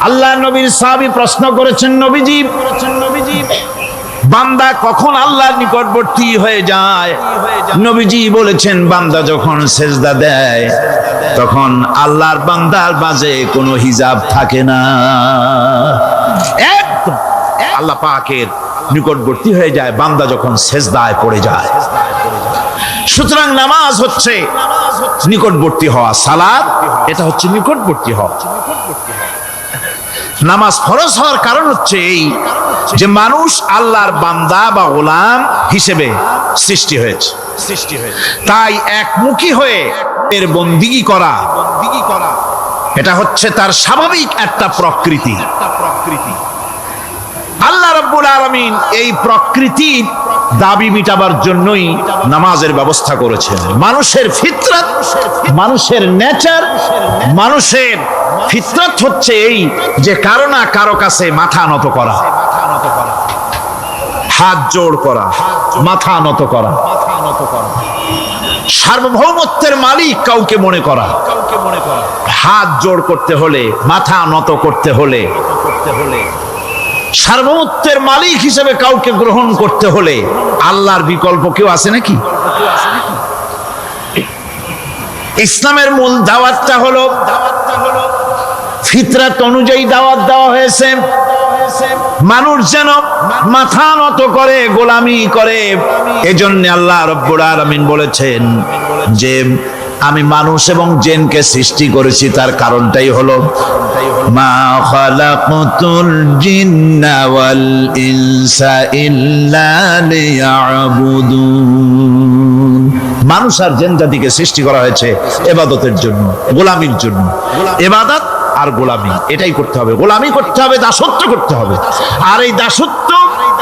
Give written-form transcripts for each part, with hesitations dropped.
আল্লাহ নবীর সাহাবী প্রশ্ন করেছেন, নবীজি বান্দা কখন আল্লাহর নিকটবর্তী হয়ে যায়? নবীজি বলেছেন, বান্দা যখন সেজদা দেয় তখন আল্লাহর বান্দার মাঝে কোনো হিজাব থাকে না, একদম আল্লাহ পাকের নিকটবর্তী হয়ে যায় বান্দা যখন সেজদায় পড়ে যায়। সুতরাং নামাজ হচ্ছে নিকটবর্তী হওয়া, সালাত এটা হচ্ছে নিকটবর্তী হওয়া। নামাজ ফরজ হওয়ার কারণ হচ্ছে এই যে মানুষ আল্লাহর বান্দা বা গোলাম হিসেবে সৃষ্টি হয়েছে, তাই একমুখী হয়ে এর বন্দিগি করা এটা হচ্ছে তার স্বাভাবিক একটা প্রকৃতি। আল্লাহ রাব্বুল আলামিন এই প্রকৃতির দাবি মিটাবার জন্যই নামাজের ব্যবস্থা করেছেন। মানুষের ফিতরাত, মানুষের নেচার, মানুষের ফিতরাত হচ্ছে এই যে কারো না কারো কাছে মাথা নত করা, হাত জোড় করা, মাথা নত করা, সার্বভৌমত্বের মালিক কাউকে মনে করা, হাত জোড় করতে হলে, মাথা নত করতে হলে, সার্বভৌমত্বের মালিক হিসেবে কাউকে গ্রহণ করতে হলে আল্লাহর বিকল্প কেউ আছে নাকি? ইসলামের মূল দাওয়াতটা হলো ফিতরাত অনুযায়ী দাওয়াত দেওয়া হয়েছে, মানুষ যেন মাথা নত করে, গোলামি করে। এজন্য আল্লাহ রাব্বুল আলামিন বলেছেন যে আমি মানুষ এবং জিনকে সৃষ্টি করেছি, তার কারণটাই হলো মা খালাকতুল জিন্না ওয়াল ইনসা ইল্লা লিয়াবুদুন। মানুষ আর জিন জাতিকে সৃষ্টি করা হয়েছে ইবাদতের জন্য, গোলামির জন্য। ইবাদত আর গোলামি এটাই করতে হবে, গোলামি করতে হবে, দাসত্ব করতে হবে। আর এই দাসত্ব,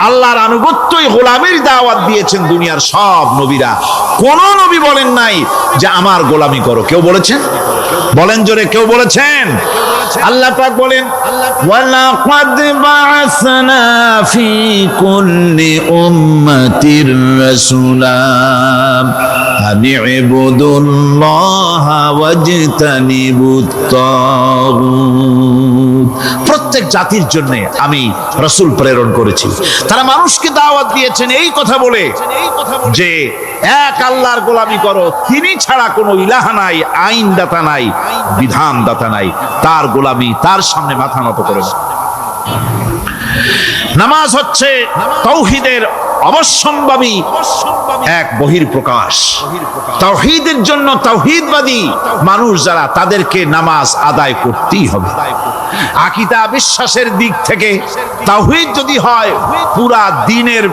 আল্লাহর আনুগত্যই গোলামির দাওয়াত দিয়েছেন দুনিয়ার সব নবীরা। কোন নবী বলেন নাই যে আমার গোলামি করো। কেউ বলেছেন? বলেন জোরে, কেউ বলেছেন? আল্লাহ পাক বলেন, ওয়ালাকাদ বা'আসনা ফি কুল্লি উম্মাতির রাসূলা আন ইবুদুল্লাহা ওয়াজতানিবুত তাগুত। প্রত্যেক জাতির জন্য আমি রাসূল প্রেরণ করেছি, তারা মানুষকে দাওয়াত দিয়েছেন এই কথা বলে যে এক আল্লাহর গোলামি করো, তিনি ছাড়া কোনো ইলাহ নাই, আইনদাতা নাই, বিধানদাতা নাই, তার গোলামি, তার সামনে মাথা নত করে। নামাজ হচ্ছে তাওহীদের অবশ্যম্ভাবী এক বহির্প্রকাশ। তাওহীদের জন্য তাওহীদবাদী মানুষ যারা, তাদেরকে নামাজ আদায় করতেই হবে। আকীদা বিশ্বাসের দিক থেকে তাওহীদ যদি হয় পুরা দ্বীনের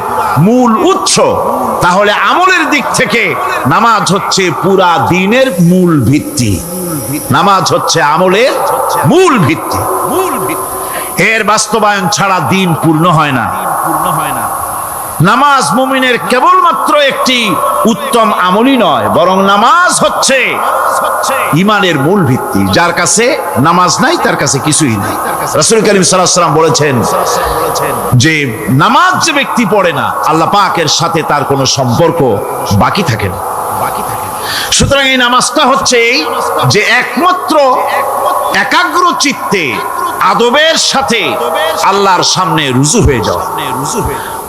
মূল উৎস, তাহলে আমলের দিক থেকে নামাজ হচ্ছে পুরা দ্বীনের মূল ভিত্তি। নামাজ হচ্ছে আমলের মূল ভিত্তি। এর বাস্তবায়ন ছাড়া দ্বীন পূর্ণ হয় না। নামাজ মুমিনের কেবলমাত্র একটি উত্তম আমলই নয়, বরং নামাজ হচ্ছে ঈমানের মূল ভিত্তি। যার কাছে নামাজ নাই তার কাছে কিছুই নাই। রাসূল কারীম সাল্লাল্লাহু আলাইহি ওয়াসাল্লাম বলেছেন যে নামাজ যে ব্যক্তি পড়ে না, আল্লাহ পাকের সাথে তার কোনো সম্পর্ক বাকি থাকে না। সুতরাং এই নামাজটা হচ্ছে এই যে একমাত্র একাগ্র চিত্তে আদবের সাথে আল্লাহর সামনে রুজু হয়ে যাওয়া।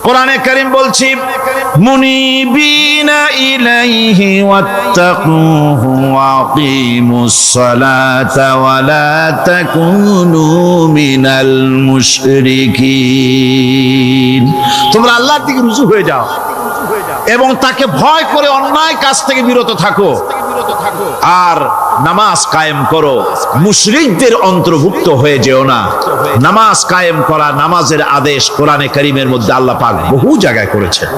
কোরআনে কারীম বলছি, মুনিবিনা ইলাইহি ওয়াত্তাকুহু ওয়া আকিমুস সালাতা ওয়া লা তাকুনু মিনাল মুশরিকিন। তোমরা আল্লাহর দিকে রুজু হয়ে যাও এবং তাকে ভয় করে অন্যায় কাজ থেকে বিরত থাকো, আর নামাজ কায়েম করো, মুশরিকদের অন্তর্ভুক্ত হয়ে যেও না। নামাজ কায়েম করা, নামাজের আদেশ কোরআনে কারীমের মধ্যে আল্লাহ পাক বহু জায়গায় করেছেন।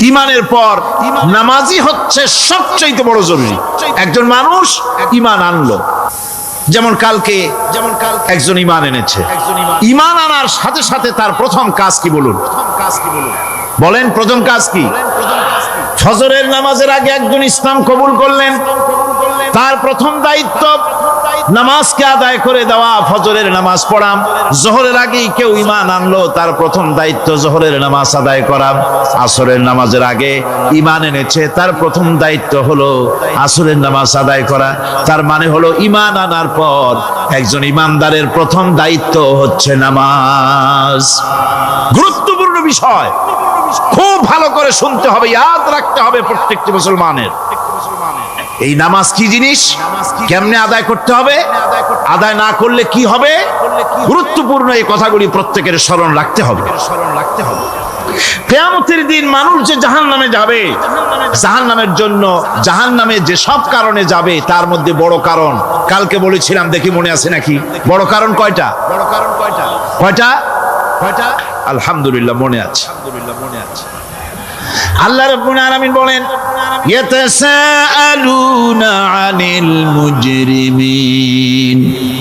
ঈমানের পর নামাজই হচ্ছে সবচেয়ে বড় জরুরি। একজন মানুষ ঈমান আনলো, যেমন কালকে একজন ঈমান এনেছে, ঈমান আনার সাথে সাথে তার প্রথম কাজ কি বলুন? বলেন, প্রথম কাজ কি? ফজরের নামাজের আগে একজন ইসলাম কবুল করলেন, তার প্রথম দায়িত্ব নামাজকে আদায় করে দেওয়া, ফজরের নামাজ পড়া। জোহরের আগেই কেউ ঈমান আনলো, তার প্রথম দায়িত্ব জোহরের নামাজ আদায় করা। আসরের নামাজের আগে ঈমান এনেছে, তার প্রথম দায়িত্ব হলো আসরের নামাজ আদায় করা। তার মানে হলো ঈমান আনার পর একজন ঈমানদারের প্রথম দায়িত্ব হচ্ছে নামাজ। গুরুত্বপূর্ণ বিষয়, খুব ভালো করে শুনতে হবে, ইয়াদ রাখতে হবে প্রত্যেকটি মুসলমানের। এই নামাজ কি জিনিস, কেমনে আদায় করতে হবে, আদায় না করলে কি হবে, গুরুত্বপূর্ণ এই কথাগুলি প্রত্যেকের স্মরণ রাখতে হবে। কিয়ামতের দিন মানুষ যে জাহান্নামে যাবে, জাহান্নামের জন্য, জাহান্নামে যে সব কারণে যাবে তার মধ্যে বড় কারণ কালকে বলেছিলাম, দেখি মনে আছে নাকি? বড় কারণ কয়টা? কয়টা? আলহামদুলিল্লাহ মনে আছে। আল্লাহ রাব্বুল আলামিন বলেন, ইয়াতাসাআলুনা আনিল মুজরিমিন,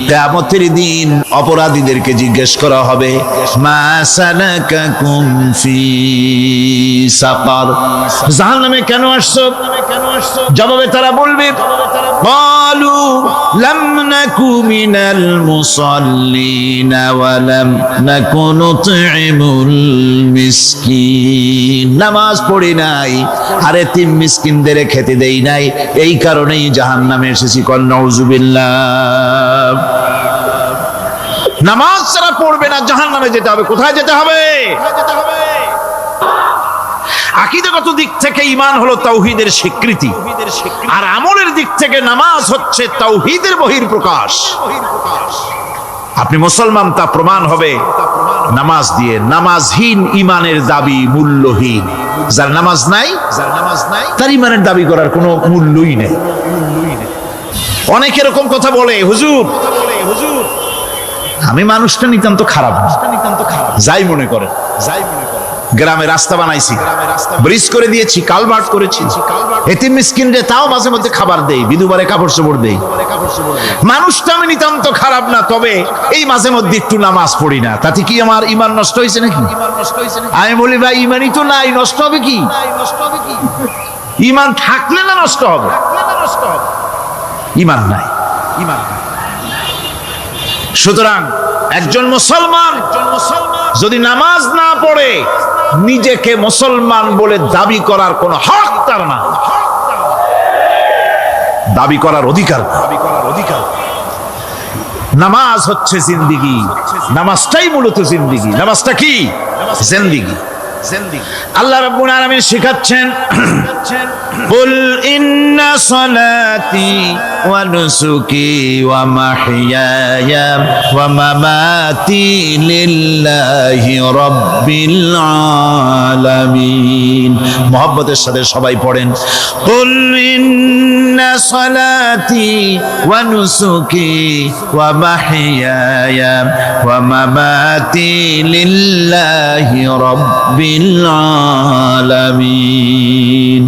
কিয়ামতের দিন অপরাধীদেরকে জিজ্ঞেস করা হবে, মা সালাকাকুম ফি সাকার, জাহান্নামে কেন আসছো? জবাবে তারা বলবে, ক্বালু লাম নাকু মিনাল মুসাল্লিন ওয়া লাম নাকু নুতঈমুল মিসকিন, নামাজ পড়ি নাই আর এতিম মিসকিনদের খেতে দেই নাই, এই কারণেই জাহান্নামে এসেছি। কল নাউযুবিল্লাহ। নামাজ যারা পড়বে না জাহান্নামে যেতে হবে। কোথায় যেতে হবে? আকীদাগত দিক থেকে ঈমান হলো তাওহীদের স্বীকৃতি, আর আমলের দিক থেকে নামাজ হচ্ছে তাওহীদের বহিঃপ্রকাশ। আপনি মুসলমান তা প্রমাণ হবে নামাজ দিয়ে। নামাজহীন ঈমানের দাবি মূল্যহীন। যার নামাজ নাই তার ঈমানের দাবি করার কোনো মূল্যই নেই। অনেক এরকম কথা বলে, হুজুর আমি মানুষটা নিতান্ত খারাপ, যাই মনে করে, গ্রামে রাস্তা বানাইছি, ব্রিজ করে দিয়েছি, কালভার্ট করেছি, এতিম মিসকিনরে তাও মাঝে মধ্যে খাবার দেই, বিধবারে কাপড় চোপড় দেই। মানুষটা আমি নিতান্ত খারাপ না, তবে এই মাঝে মধ্যে একটু নামাজ পড়ি না, তাতে কি আমার ঈমান নষ্ট হয়েছে নাকি? আমি বলি, ভাই ঈমানই তো নাই, নষ্ট হবে কি? ঈমান থাকলে না নষ্ট হবে? ঈমান নাই। সুতরাং একজন মুসলমান যদি নামাজ না পড়ে নিজেকে মুসলমান বলে দাবি করার কোন হক তার না, দাবি করার অধিকার। নামাজ হচ্ছে জিন্দেগি, নামাজটাই মূলত জিন্দেগি। নামাজটা কি? জিন্দেগি। আল্লাহ রাব্বুল আলামিন শিখাচ্ছেন, কুল ইন্না সালাতি ওয়া নুসুকি ওয়া মাহইয়ায়া ওয়া মামাতি লিল্লাহি রাব্বিল আলামিন। মুহাব্বতের সাথে সবাই পড়েন, কুল ইন্না সালাতি ওয়া নুসুকি ওয়া মাহইয়ায়া ওয়া মামাতি লিল্লাহি রাব্বিল আলামিন।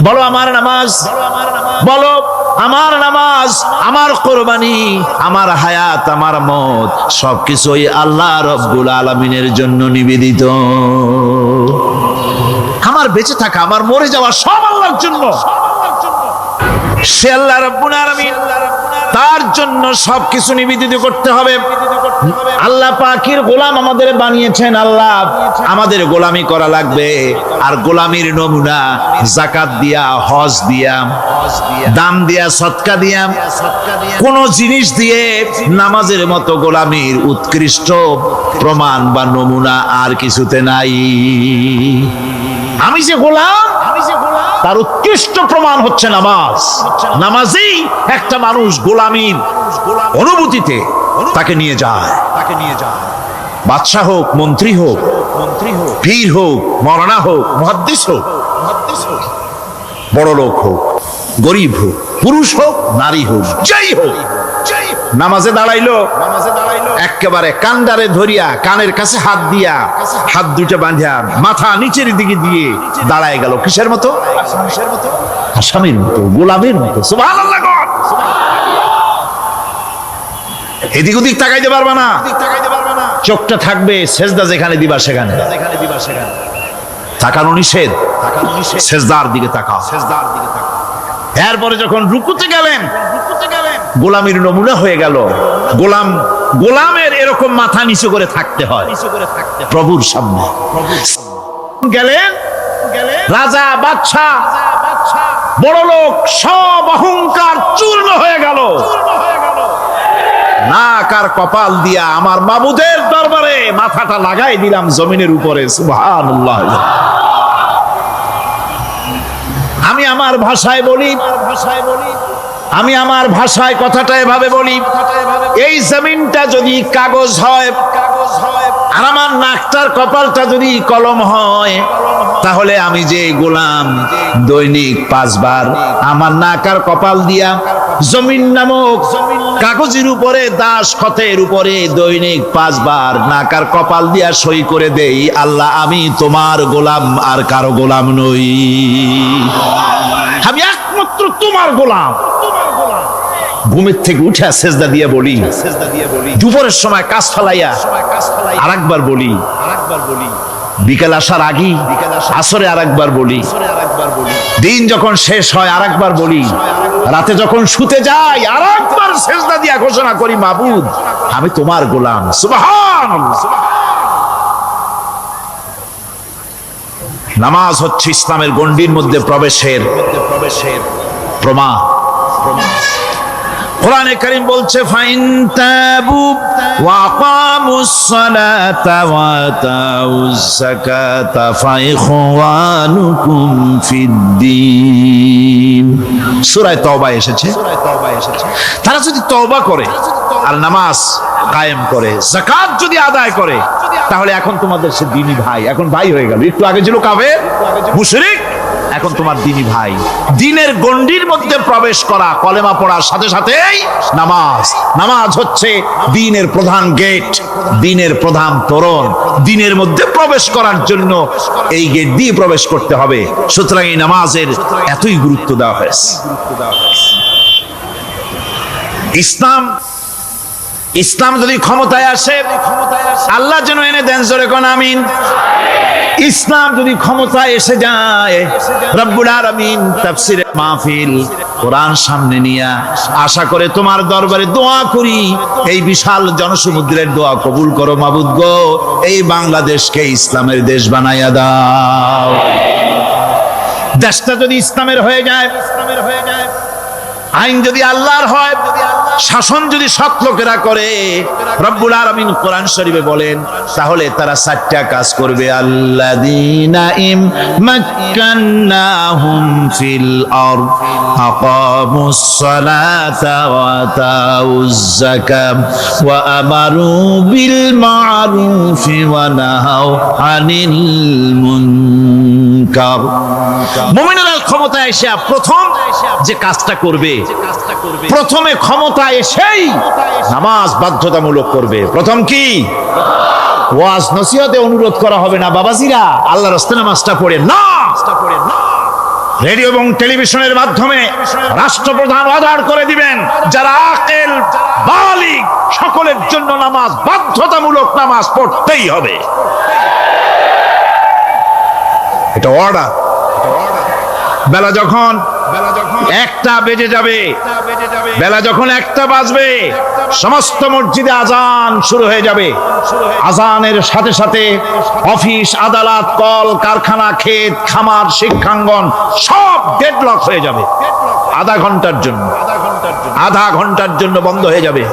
বলো আমার নামাজ, বলো আমার নামাজ, আমার কোরবানি, আমার হায়াত, আমার মত সবকিছুই আল্লাহ রব্বুল আলামিনের জন্য নিবেদিত। আমার বেঁচে থাকা, আমার মরে যাওয়া সব আল্লাহর জন্য। সে আল্লাহ রব্বুল আলামিন, তার জন্য সবকিছু নিবেদিত করতে হবে। আল্লাহ পাকের গোলাম আমাদের বানিয়েছেন, আল্লাহ আমাদের গোলামি করা লাগবে। আর গোলামির নমুনা যাকাত দিয়া, হজ দিয়া, দান দিয়া, সদকা দিয়া, কোন জিনিস দিয়ে নামাজের মতো গোলামির উৎকৃষ্ট প্রমাণ বা নমুনা আর কিছুতে নাই। আমি যে গোলাম, তার উৎকৃষ্ট প্রমাণ হচ্ছে নামাজ। নামাজেই একটা মানুষ গোলামির অনুভূতিতে তাকে নিয়ে যায়। বাদশা হোক, মন্ত্রী হোক, পীর হোক, মওলানা হোক, মুহাদ্দিস হোক, বড় লোক হোক, গরিব হোক, পুরুষ হোক, নারী হোক, যাই হোক, নামাজে দাঁড়াইলো, একেবারে কান্ডারে ধরিয়া, কানের কাছে হাত দিয়া, হাত দুইটা বাঁধিয়া মাথা নিচের দিকে দিয়ে দাঁড়ায় গেল। কিসের মতো? আসামির মতো, গোলামের মতো। সুবহানাল্লাহ। এদিক ওদিক তাকাইতে পারবা না, চোখটা থাকবে সেজদা যেখানে দিবা সেখানে। তাকানো নিষেধ, সেজদার দিকে তাকাও। এরপরে যখন রুকুতে গেলেন, গোলামীর নমুনা হয়ে গেল। গোলামের এরকম মাথা নিচু করে থাকতে হয় প্রভুর সামনে। গেলেন রাজা, বাদশা, বড় লোক, সব অহংকার চূর্ণ হয়ে গেল। নাক আর কপাল দিয়া আমার মাবুদের দরবারে মাথাটা লাগাই দিলাম জমিনের উপরে। সুবহানাল্লাহ। আমি আমার ভাষায় বলি, আমি আমার ভাষায় কথাটা এভাবে বলি, এই জমিনটা যদি কাগজ হয় আর আমার নাকটার কপালটা যদি কলম হয়, তাহলে আমি যে গোলাম দৈনিক 5 বার আমার নাক আর কপাল দিয়া জমিন নামক কাগজের উপরে, দাস খতের উপরে দৈনিক 5 বার নাক আর কপাল দিয়া সই করে দেই, আল্লাহ আমি তোমার গোলাম আর কারো গোলাম নই, আমি একমাত্র তোমার গোলাম। ঘুমের থেকে উঠে সেজদা দিয়ে বলি, দুপুরের সময় কাজ ফেলাইয়া আরেকবার বলি, বিকেল আসার আগে আসরে আরেকবার বলি, দিন যখন শেষ হয় আরেকবার বলি, রাতে যখন শুতে যাই আরেকবার সেজদা দিয়া ঘোষণা করি, মাবুদ আমি তোমার গোলাম। সুবহানাল্লাহ। নামাজ হচ্ছে ইসলামের গণ্ডির মধ্যে প্রবেশের প্রমাণ। কোরআনে কারীম বলছে, ফাইন তাবু ওয়া আকামুস সালাতা ওয়া আতাউজ যাকাতা ফাইখওয়ানুকুম ফিদ্দীন। সূরা তাওবা এসেছে। তারা যদি তওবা করে আর নামাজ কায়েম করে, যাকাত যদি আদায় করে, তাহলে এখন তোমাদের সে দ্বীনি ভাই, এখন ভাই হয়ে গেল। একটু আগে ছিল কাফের মুশরিক, এখন তোমার দ্বীনি ভাই। দ্বীনের গণ্ডির মধ্যে প্রবেশ করা, কলেমা পড়ার সাথে সাথেই নামাজ। নামাজ হচ্ছে দ্বীনের প্রধান গেট, দ্বীনের প্রধান তোরণ। দ্বীনের মধ্যে প্রবেশ করার জন্য এই গেট দিয়ে প্রবেশ করতে হবে। সুতরাং এই নামাজের এতই গুরুত্ব দেওয়া হয়েছে। ইসলাম যদি ক্ষমতায় আসে, আল্লাহ যেন এনে দেন, জোরে কোন আমিন। ইসলাম যদি ক্ষমতায় এসে যায়, রব্বুল আলামিন তাফসীরের মাহফিল, কোরআন সামনে নিয়ে আশা করে তোমার দরবারে দোয়া করি, এই বিশাল জনসমুদ্রের দোয়া কবুল করো মাবুদ গো, এই বাংলাদেশকে ইসলামের দেশ বানাইয়া দাও। দেশটা যদি ইসলামের হয়ে যায়, আইন যদি আল্লাহর হয়, শাসন যদি সৎ লোকেরা করে, রব্বুল আলামিন কোরআন শরীফে বলেন, তাহলে তারা 4টা কাজ করবে। আল্লাযীনা মাক্কান্নাহুম ফিল আরদ আকামুস সালাতা ওয়া আতাউজ যাকাত ওয়া আমারু বিল মা'রুফি ওয়া নাহাউ আনিল মুনকার। মুমিনেরা ক্ষমতায় এসে প্রথম যে কাজটা করবে, প্রথমে ক্ষমতা এসেই নামাজ বাধ্যতামূলক করবে। প্রথম কি? ওয়াজ নসিহতে অনুরোধ করা হবে না, বাবাজিরা আল্লাহর রাস্তায় নামাজটা পড়ে না। রেডিও এবং টেলিভিশনের মাধ্যমে রাষ্ট্রপ্রধান অর্ডার করে দিবেন, যারা আকেল বালিগ সকলের জন্য নামাজ বাধ্যতামূলক, নামাজ পড়তেই হবে। এটা অর্ডার। বেলা যখন 1টা বেজে যাবে, বেলা যখন 1টা বাজবে, সমস্ত মসজিদে আজান শুরু হয়ে যাবে। আজানের সাথে সাথে অফিস, আদালত, কল কারখানা, ক্ষেত খামার, শিক্ষাঙ্গন সব ডেডলক হয়ে যাবে। আধা ঘন্টার জন্য বন্ধ হয়ে যাবে।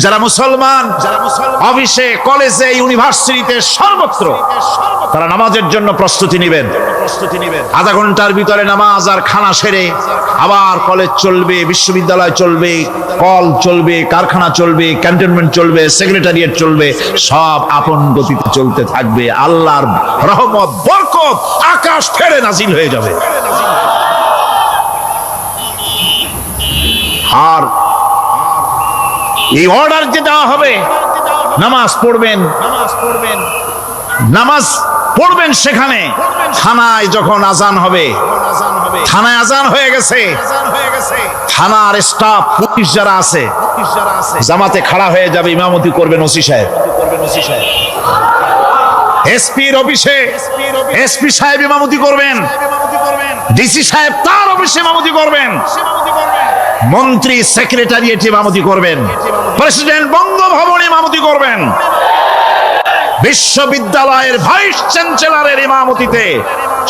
যারা মুসলমান অফিসে, কলেজে, ইউনিভার্সিটিতে, সর্বত্র তারা নামাজের জন্য প্রস্তুতি নেবেন। আধা ঘন্টার ভিতরে নামাজ আর খানা সেরে আবার কলেজ চলবে, বিশ্ববিদ্যালয় চলবে, কল চলবে, কারখানা চলবে, ক্যান্টনমেন্ট চলবে, সেক্রেটারিয়েট চলবে, সব আপন গতিতে চলতে থাকবে। আল্লাহর রহমত, বরকত আকাশ ফেরে নাজিল হয়ে যাবে। আর এই অর্ডার যে দেওয়া হবে, নামাজ পড়বেন, নামাজ পড়বেন সেখানে। থানায় যখন আজান হবে, থানায় আজান হয়ে গেছে, থানার স্টাফ, পুলিশ যারা আছে, জামাতে খাড়া হয়ে যাবে, ইমামতি করবেন ওসি সাহেব। এসপির অফিসে এসপি সাহেব ইমামতি করবেন, ডিসি সাহেব তার অফিসে ইমামতি করবেন। মন্ত্রী সেক্রেটারিয়েট ইমামতি করবেন, প্রেসিডেন্ট বঙ্গভবন ইমামতি করবেন, বিশ্ববিদ্যালয়ের ভাইস চ্যান্সেলরের ইমামতিতে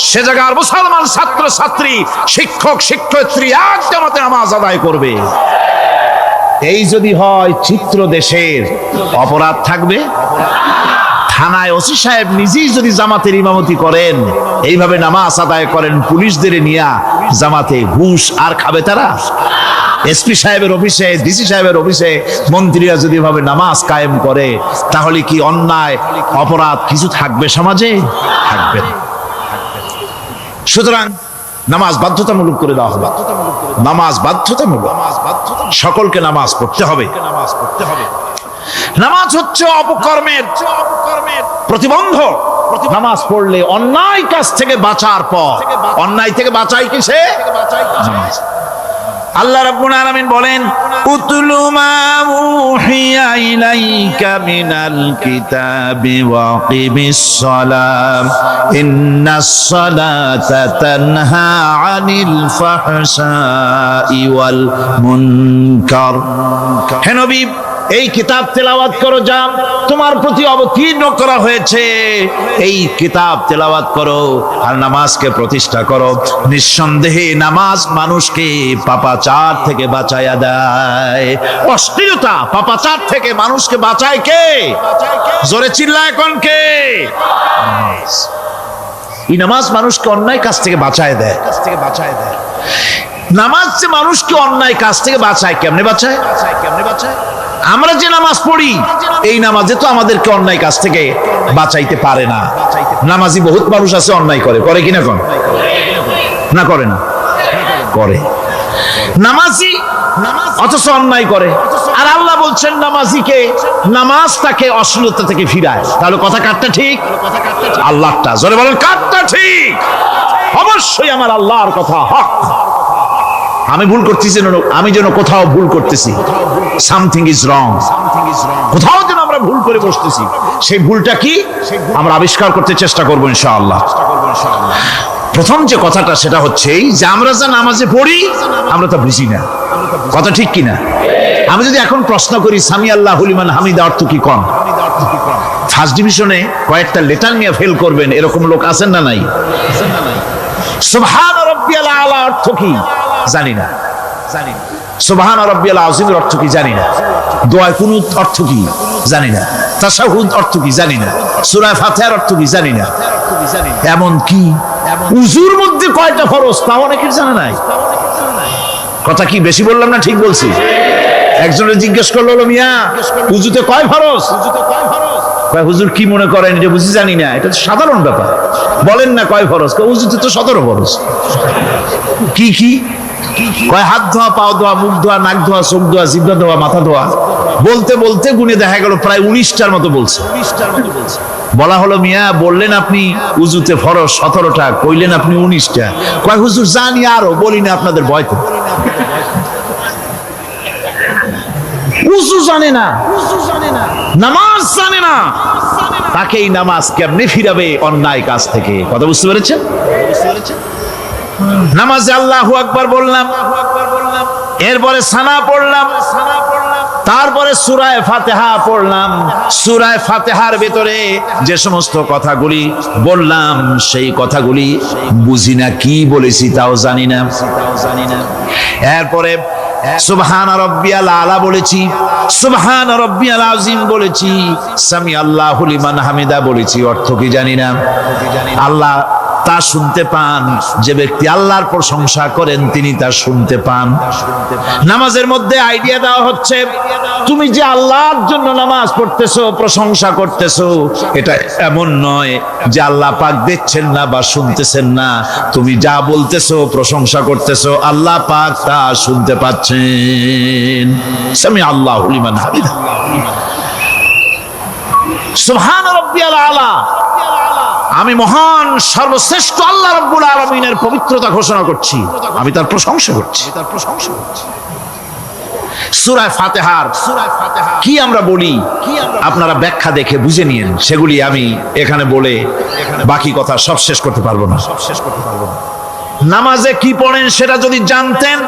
সে জায়গার মুসলমান ছাত্র ছাত্রী, শিক্ষক শিক্ষয়িত্রী এক জামাতে নামাজ আদায় করবে। এই যদি হয় চিত্র দেশের, অপরাধ থাকবে? থানায় ওসি সাহেব নিজেই যদি জামাতের ইমামতি করেন, এইভাবে নামাজ আদায় করেন পুলিশদের নিয়ে জামাতে, ঘুষ আর খাবে তারা? এসপি সাহেবের অফিসে, ডিসি সাহেবের অফিসে মন্ত্রীরা যদি ভাবে নামাজ কায়েম করে, তাহলে কি অন্যায় অপরাধ কিছু থাকবে সমাজে? থাকবে না। সুতরাং নামাজ বাধ্যতামূলক করে দেওয়া হবে। নামাজ বাধ্যতামূলক, সকলকে নামাজ পড়তে হবে। নামাজ হচ্ছে অপকর্মের প্রতিবন্ধক। নামাজ পড়লে অন্যায় কাজ থেকে বাঁচার পর, অন্যায় থেকে বাঁচাই কিসে? নামাজ। আল্লাহ রাব্বুল আলামিন বলেন, উতলু মা উহিয়া ইলাইকা মিনাল কিতাবি ওয়া কিমিস সালাম ইন্নাস সালাতা তানহা আনিল ফাহশাই ওয়াল মুনকার। হে নবী, এই কিতাব তেলাওয়াত করো, যা তোমার প্রতি অবতীর্ণ করা হয়েছে, এই কিতাব তেলাওয়াত করো আর নামাজকে প্রতিষ্ঠা করো। নিঃসন্দেহে নামাজ মানুষকে পাপাচার থেকে বাঁচায়া দেয়। অশ্লীলতা পাপাচার থেকে মানুষকে বাঁচায় কে? জোরে চিল্লায় কোন কে? এই নামাজ মানুষকে অন্যায় কাজ থেকে বাঁচায় দেয়। নামাজ যে মানুষকে অন্যায় কাজ থেকে বাঁচায়, কেমনে বাঁচায়? আমরা যে নামাজ পড়ি, এই নামাজে তো আমাদেরকে অন্যায় কাজ থেকে বাঁচাইতে পারে না। নামাজি বহুত মানুষ আছে অন্যায় করে, করে কিনা? কোন না করে না? করে। নামাজি অথচ অন্যায় করে। আর আল্লাহ বলছেন নামাজিকে, নামাজ তাকে অশ্লীলতা থেকে ফিরায়। তাহলে কথা কাটটা ঠিক? আল্লাহটা জোরে বলেন, কাটটা ঠিক? অবশ্যই আমার আল্লাহর কথা হক। আমি ভুল করতেছি, আমি যেন কোথাও ভুল করতেছি, সামথিং ইজ রং, কোথাও যেন আমরা ভুল করে বসতেছি, সেই ভুলটা কি আমরা আবিষ্কার করতে চেষ্টা করবো ইনশাআল্লাহ। প্রথম যে কথাটা সেটা হচ্ছে যে আমরা যা নামাজে পড়ি আমরা তা বুঝি না। কথা ঠিক কিনা? আমি যদি এখন প্রশ্ন করি সামি আল্লাহু লিমান হামিদা অর্থ কি, কম ফার্স্ট ডিভিশনে কয়েকটা লেটার নিয়ে ফেল করবেন, এরকম লোক আছেন না নাই? সুবহান রাব্বিয়াল আলা অর্থ কি জানি না। সুবহান রাব্বিয়াল আযীমের অর্থ কি জানি না। দোয়া কুনুত অর্থ কি জানি না। তাশাহুদ অর্থ কি জানি না। সূরা ফাতিহার অর্থ কি জানি না। এমন কি উযুর মধ্যে কয়টা ফরজ তা অনেকের জানা নাই। কথা কি বেশি বললাম না ঠিক বলছি? একজনের জিজ্ঞেস করলো, মিয়া উযুতে কয় ফরজ? কয় হুজুর কি মনে করেন যে বুঝি জানি না? এটা তো সাধারণ ব্যাপার, বলেন না কয় ফরজ? উযুতে তো 17 ফরজ। কি কি কয়? হাত ধোয়া, পাও ধোয়া, মুখ ধোয়া, নাক ধোয়া, চোখ ধোয়া, জিহ্বা ধোয়া, মাথা ধোয়া। বলতে বলতে গুনে দেখা গেল প্রায় 19টার মতো বলছে। বলা হলো, মিয়া বললেন আপনি উযুতে ফরজ 17টা, কইলেন আপনি 19টা। কয় হুজুর জানি, আরো বলি না, আপনাদের ভয় তো। উযু জানে না, নামাজ জানে না, তাকে এই নামাজ কেমনে ফিরাবে অন্যায় কাজ থেকে? কথা বুঝতে পেরেছেন? নামাজে আল্লাহু আকবার বললাম, এরপরে সানা পড়লাম, তারপরে সূরা ফাতিহা পড়লাম। সূরা ফাতিহার ভিতরে যে সমস্ত কথাগুলি বললাম সেই কথাগুলি বুঝি না, কি বলেছি তাও জানি না। এরপরে সুবহান রাব্বিয়াল আলা বলেছি, সুবহান রাব্বিয়াল আযীম বলেছি, সামি আল্লাহু লিমান হামিদা বলেছি, অর্থ কি জানি না। আল্লাহ তা শুনতে পান, যে ব্যক্তি আল্লাহর প্রশংসা করেন তিনি তা শুনতে পান। নামাজের মধ্যে আইডিয়া দেওয়া হচ্ছে, তুমি যে আল্লাহর জন্য নামাজ পড়তেছো, প্রশংসা করতেছো, এটা এমন নয় যে আল্লাহ পাক দেখছেন না বা শুনতেছেন না। তুমি যা বলতেছো, প্রশংসা করতেছো, আল্লাহ পাক তা শুনতে পাচ্ছেন। সামি আল্লাহু লিমান হামিদা। সুবহান রাব্বিয়াল আলা, আমি মহান সর্বশ্রেষ্ঠ আল্লাহ রাব্বুল আলামিনের পবিত্রতা ঘোষণা করছি, আমি তার প্রশংসা করছি। সূরা ফাতিহার কি আমরা বলি আপনারা ব্যাখ্যা দেখে বুঝে নিয়েন, সেগুলি আমি এখানে বলে বাকি কথা সব শেষ করতে পারবো না। নামাজে কি পড়েন সেটা যদি জানতেন,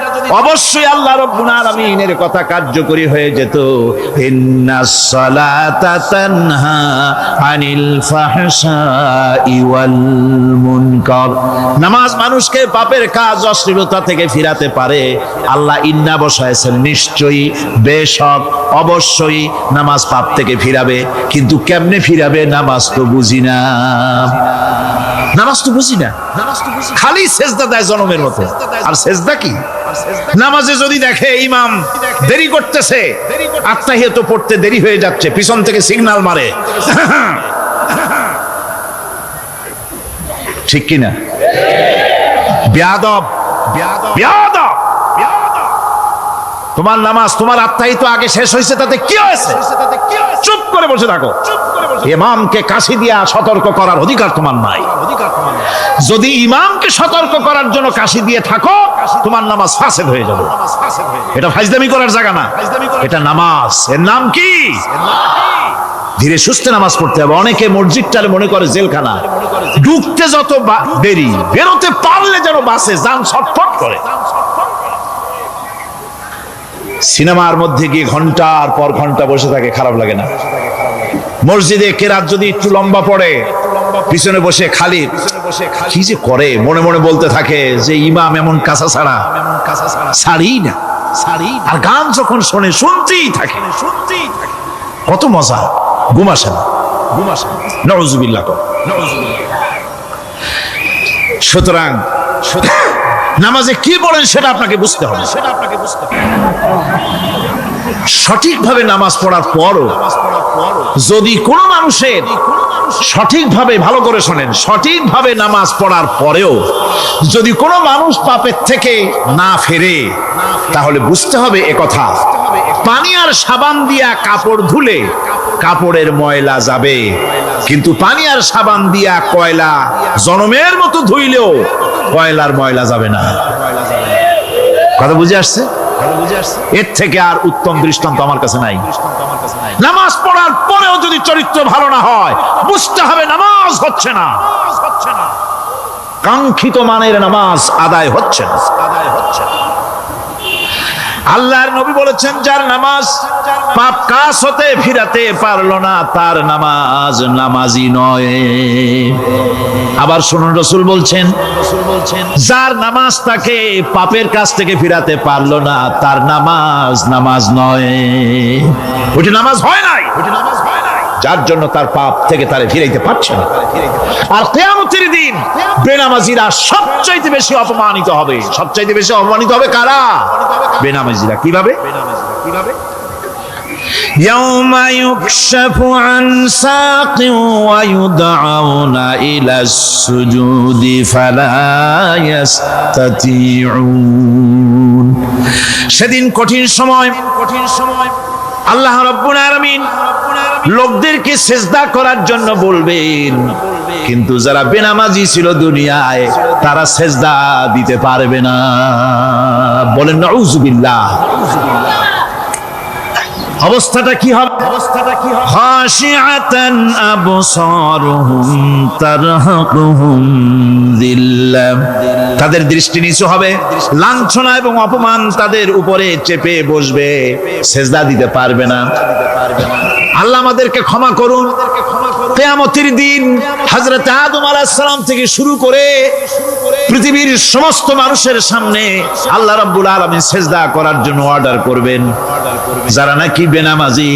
অবশ্যই আল্লাহ রাব্বুল আলামিনের কথা কার্যকরী হয়ে যেত। ইন্নাস সালাতা তানহা আনিল ফাহশাই ওয়াল মুনকার। নামাজ মানুষকে পাপের কাজ, অশ্লীলতা থেকে ফিরাতে পারে। আল্লাহ ইন্না বসায়ছেন, নিশ্চয়ই, বেশক, অবশ্যই নামাজ পাপ থেকে ফিরাবে। কিন্তু কেমনে ফিরাবে নামাজ তো বুঝি না, নামাজ তো বুঝি না। খালি সেজদা দেয় জনমের মতো। আর সেজদা কি? নামাজে যদি দেখে ইমাম দেরি করতেছে, আত্তাহিয়াত পড়তে দেরি হয়ে যাচ্ছে, পিছন থেকে সিগন্যাল মারে, ঠিক কিনা? বেয়াদব, বেয়াদব। তোমার নামাজ, তোমার আত্তাহিয়াত আগে শেষ হয়েছে, তাতে কি হয়েছে? চুপ করে বসে থাকো। ইমামকে কাশি দিয়া সতর্ক করার অধিকার তোমার নাই। যদি ইমামকে সতর্ক করার জন্য কাশি দিয়ে থাকো, তোমার নামাজ ফাসেদ হয়ে যাবে। এটা ফাজলামি করার জায়গা না, এটা নামাজ। এর নাম কি? ধীরে সুস্থে নামাজ পড়তে হবে। অনেকে মসজিদটারে মনে করে জেলখানা, ঢুকতে যত দেরি, বেরোতে পারলে যেন বাসে যান ছটফট করে। সিনেমার মধ্যে গিয়ে ঘন্টার পর ঘন্টা বসে থাকে, খারাপ লাগে না? মসজিদে কেরাত যদি একটু লম্বা পড়ে, পিছনে বসে খালি কি যে করে, মনে মনে বলতে থাকে যে ইমাম এমন কাঁচা ছাড়া ছাড়ি না। আর গান যখন শোনে শুনতেই থাকে, কত মজা। ঘুম আসে না, নাউযুবিল্লাহ। সুতরাং নামাজে কি পড়েন সেটা আপনাকে বুঝতে হবে। সঠিকভাবে নামাজ পড়ার পরও যদি কোনো মানুষের সঠিকভাবে, ভালো করে শোনেন, সঠিকভাবে নামাজ পড়ার পরেও যদি কোনো মানুষ পাপের থেকে না ফেরে, তাহলে বুঝতে হবে একথা, পানি আর সাবান দিয়া কাপড় ধুলে কাপড়ের ময়লা যাবে, কিন্তু পানি আর সাবান দিয়া কয়লা জনমের মতো ধুইলেও কয়লার ময়লা যাবে না। কথা বুঝে আসছে? এর থেকে আর উত্তম দৃষ্টান্ত আমার কাছে নাই। নামাজ পড়ার পরেও যদি চরিত্র ভালো না হয়, বুঝতে হবে নামাজ হচ্ছে না, কাঙ্ক্ষিত মানের নামাজ আদায় হচ্ছে না। আল্লাহর নবী বলেছেন, যার নামাজ পাপ কাজ হতে ফিরাতে পারলো না, তার নামাজ নামাজি নয়। আবার শুনুন, রাসূল বলছেন, যার নামাজ তাকে পাপের কাজ থেকে ফিরাতে পারলো না, তার নামাজ নামাজ নয়। ওইটা নামাজ হয় নাই, যার জন্য তার পাপ থেকে তারে ফিরাইতে পারছে না। আর কিয়ামতের দিন বেনামাজিরা সবচাইতে বেশি অপমানিত হবে। সবচাইতে বেশি অপমানিত হবে কারা? বেনামাজিরা। কিভাবে? ইয়াউমা ইউকশাফু আন সাকিন ওয়া ইউদআউনা ইলাস সুজুদি ফালা ইয়াস্তাতিউন। সেদিন কঠিন সময়, আল্লাহ রাব্বুল আলামিন লোকদেরকে সেজদা করার জন্য বলবেন, কিন্তু যারা বেনামাজি ছিল দুনিয়ায়, তারা সেজদা দিতে পারবে না। বলেন নাউযুবিল্লাহ। অবস্থাটা কি হবে? খাশিআতান আবসারুহুম তারহাকুহুম যিল্লাহ। তাদের দৃষ্টি নিচু হবে, লাঞ্ছনা এবং অপমান তাদের উপরে চেপে বসবে, সেজদা দিতে পারবে না। আল্লাহ আমাদেরকে ক্ষমা করুন। কিয়ামতের দিন হযরত আদম আলাইহিস সালাম থেকে শুরু করে পৃথিবীর সমস্ত মানুষের সামনে আল্লাহ রাব্বুল আলামিন সেজদা করার জন্য অর্ডার করবেন। যারা নাকি বেনামাজি,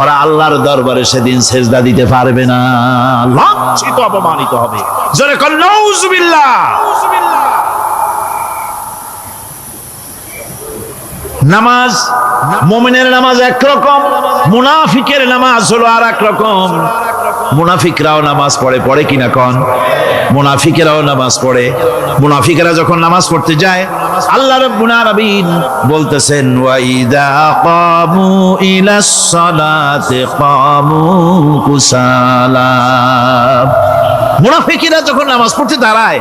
ওরা আল্লাহর দরবারে সেদিন সেজদা দিতে পারবে না, লাঞ্ছিত, অপমানিত হবে। জোরে কর নাউযুবিল্লাহ। নামাজ, মুমিনের নামাজ একরকম, মুনাফিকের নামাজ হলো আর এক রকম। মুনাফিকরাও নামাজ পড়ে, পড়ে কিনা কোন? মুনাফিকেরাও নামাজ পড়ে। মুনাফিকেরা যখন নামাজ পড়তে যায়, আল্লাহ রাব্বুল আলামিন বলতেছেন, ওয়া ইযা কামু ইলাস সালাতি কামু কুসালা। মুনাফিকেরা যখন নামাজ পড়তে দাঁড়ায়,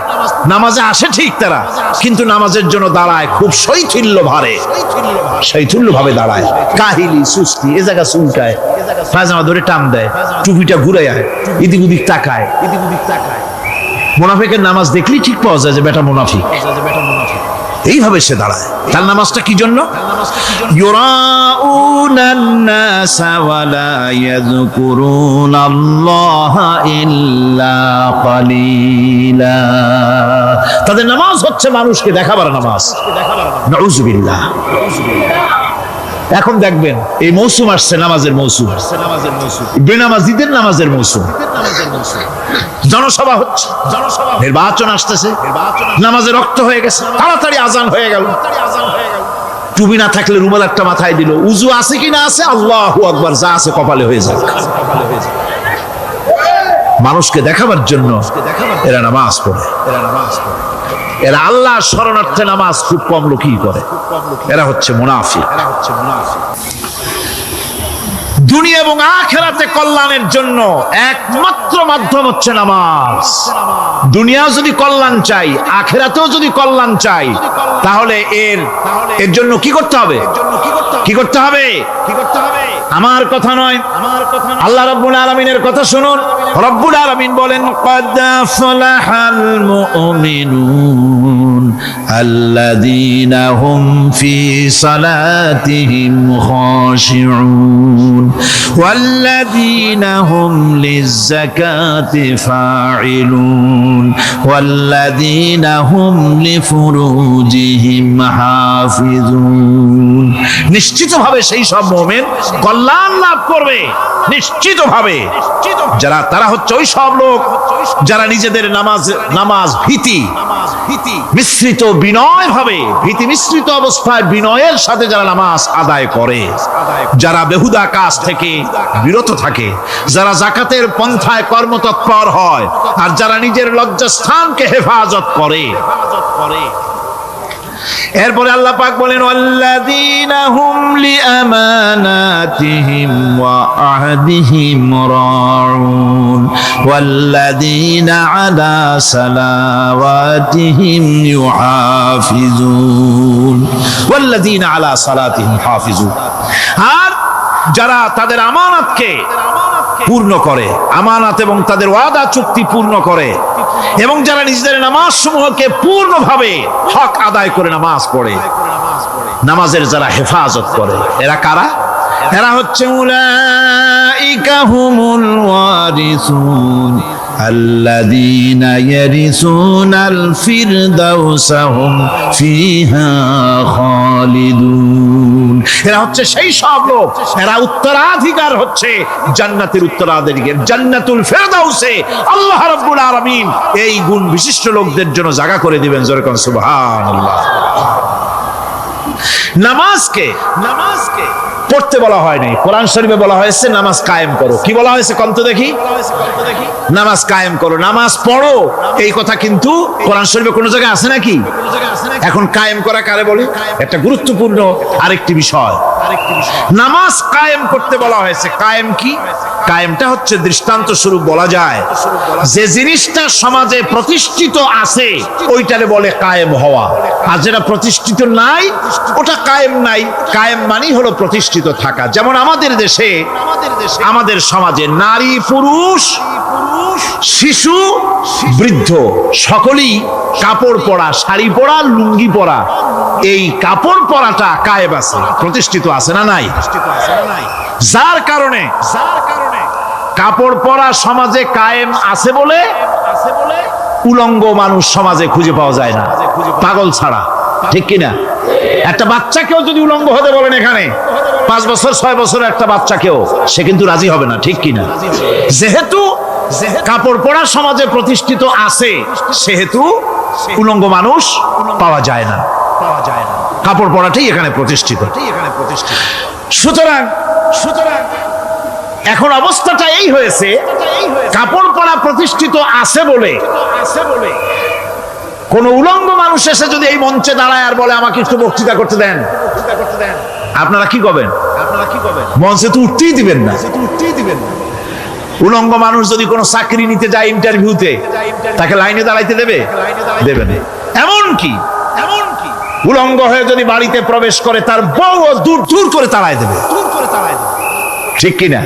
নামাজে আসে ঠিক তারা, কিন্তু নামাজের জন্য দাঁড়ায় খুব শৈথিল্য ভাবে, শৈথিল্য ভাবে দাঁড়ায়, কাহিলি, সুস্তি, এ জায়গা চুলকায়, পায়জামা ধরে টান দেয়, টুপিটা ঘুরায়, এদিক ওদিক তাকায়। মুনাফিকের নামাজ দেখলেই ঠিক পাওয়া যায় যে বেটা মুনাফিক। এইভাবে সে দাঁড়ায়। তার নামাজটা কি জন্য? ইউরাউনান নাসা ওয়া লা ইয়াযকুরুনাল্লাহা ইল্লা কালিলা। তাদের নামাজ হচ্ছে মানুষকে দেখাবার নামাজ। নাউযুবিল্লাহ। এখন দেখবেন এই মৌসুম আসছে, নামাজের মৌসুম, বেনামাজিদের নামাজের মৌসুম। জনসভা হচ্ছে, নির্বাচন আসতেছে, নামাজে রক্ত হয়ে গেছে, তাড়াতাড়ি আজান হয়ে গেল। টুপি না থাকলে রুমাল একটা মাথায় দিল, উজু আছে কি না আছে, আল্লাহু আকবার, যা আছে কপালে হয়ে যাক। মানুষকে দেখাবার জন্য এরা নামাজ পড়ে। এরা আল্লাহর শরণার্থে নামাজ খুব কম লোকই করে। এরা হচ্ছে মুনাফিক। দুনিয়া এবং আখিরাতে কল্যাণের জন্য একমাত্র মাধ্যম হচ্ছে নামাজ। দুনিয়া যদি কল্যাণ চাই, আখিরাতেও যদি কল্যাণ চাই, তাহলে এর জন্য কি করতে হবে? কি করতে হবে? আমার কথা নয়, আল্লাহ রাব্বুল আলামিনের কথা শুনুন। রব্বুল আলামিন বলেন, ক্বাদ আফলাহাল মুমিনুন আল্লাযীনা হুম ফি সালাতিহিম খাশিউন ওয়াল্লাযীনা হুম লিয-যাকাতি ফাঈলুন ওয়াল্লাযীনা হুম লিফুরুজিহিম হাফিজুন। নিশ্চিতভাবে সেই সব মুমিন কল্যাণ লাভ করবে, নিশ্চিতভাবে। তারা হচ্ছে ওই সব লোক যারা নিজেদের নামাজ ভীতি মিশ্রিত বিনয় ভাবে, ভীতি মিশ্রিত অবস্থায় বিনয়ের সাথে যারা নামাজ আদায় করে, যারা বেহুদা কাজ থেকে বিরত থাকে, যারা যাকাতের পন্থায় কর্মতৎপর হয়, আর যারা নিজের লজ্জাস্থানকে হেফাজত করে। এরপরে আল্লাহ পাক বলেন, ওয়াল্লাযীনা হুম লিআমানাতিহিম ওয়া আহদিহিম রাউন ওয়াল্লাযীনা আলা সালাওয়াতিহিম ইউহাফিজুন ওয়াল্লাযীনা আলা সালাতিহিম হাফিজুন। আর যারা তাদের আমানতকে পূর্ণ করে, আমানত এবং তাদের ওয়াদা চুক্তি পূর্ণ করে, এবং যারা নিজেদের নামাজ সমূহকে পূর্ণভাবে হক আদায় করে নামাজ পড়ে, নামাজের যারা হেফাজত করে, এরা কারা? এরা হচ্ছে উলাইকা হুমুল ওয়ারিসুন আল্লাযীনা ইয়ারিসুনাল ফিরদাউসা হুম ফিহা খালিদুন। এরা হচ্ছে সেই সব লোক, এরা উত্তরাধিকার হচ্ছে জান্নাতের উত্তরাধিকার, জান্নাতুল ফিরদাউসে আল্লাহ রাব্বুল আলামিন এই গুণ বিশিষ্ট লোকদের জন্য জায়গা করে দিবেন। জোরে কোন সুবহানাল্লাহ। নামাজকে পড়তে বলা হয় নাই, কোরআন শরীফে বলা হয়েছে নামাজ কায়েম করো। কি বলা হয়েছে কন্ত দেখি? নামাজ কায়েম করো, নামাজ পড়ো। এই কথা কিন্তু কোরআন শরীফে কোন জায়গায় আছে নাকি? এখন কায়েম করা কারে বলে? একটা গুরুত্বপূর্ণ আরেকটি বিষয়। নামাজ কায়েম করতে বলা হয়েছে। কায়েম কি? কায়েমটা হচ্ছে দৃষ্টান্ত স্বরূপ বলা যায় যে জিনিসটা সমাজে প্রতিষ্ঠিত আছে ওইটারে বলে কায়েম হওয়া, আর যেটা প্রতিষ্ঠিত নাই ওটা কায়েম নাই। কায়েম মানেই হলো প্রতিষ্ঠিত থাকা। যেমন আমাদের দেশে, আমাদের সমাজে নারী পুরুষ শিশু বৃদ্ধ সকলেই কাপড় পরা, শাড়ি পরা, লুঙ্গি পরা, এই কাপড় পরাটা কায়েম আছে, প্রতিষ্ঠিত আছে না নাই? যার কারণে কাপড় পরা সমাজে কায়েম আছে বলে উলঙ্গ মানুষ সমাজে খুঁজে পাওয়া যায় না, পাগল ছাড়া। ঠিক কিনা? একটা বাচ্চাকেও যদি উলঙ্গ হতে বলেন এখানে, 5 বছর 6 বছর একটা বাচ্চাকেও, সে কিন্তু রাজি হবে না। ঠিক কিনা? যেহেতু কাপড় পরা সমাজে প্রতিষ্ঠিত আছে সেহেতু উলঙ্গ মানুষ পাওয়া যায় না, কাপড় পরাটাই এখানে প্রতিষ্ঠিত। সুতরাং এখন অবস্থাটা এই হয়েছে, কাপড় পরা প্রতিষ্ঠিত আছে বলে কোন উলঙ্গ মানুষ এসে যদি এই মঞ্চে দাঁড়ায় আর বলে আমাকে একটু বক্তৃতা করতে দেন, আপনারা কি করবেন? মঞ্চে তো উঠতেই দিবেন না। উলঙ্গ মানুষ যদি কোনো চাকরি নিতে যায় ইন্টারভিউতে, তাকে লাইনে দাঁড়াইতে দেবে? দেবে না। এমনকি উলঙ্গ হয়ে যদি বাড়িতে প্রবেশ করে তার বউ দূর দূর করে তাড়ায় দেবে। ঠিক কিনা?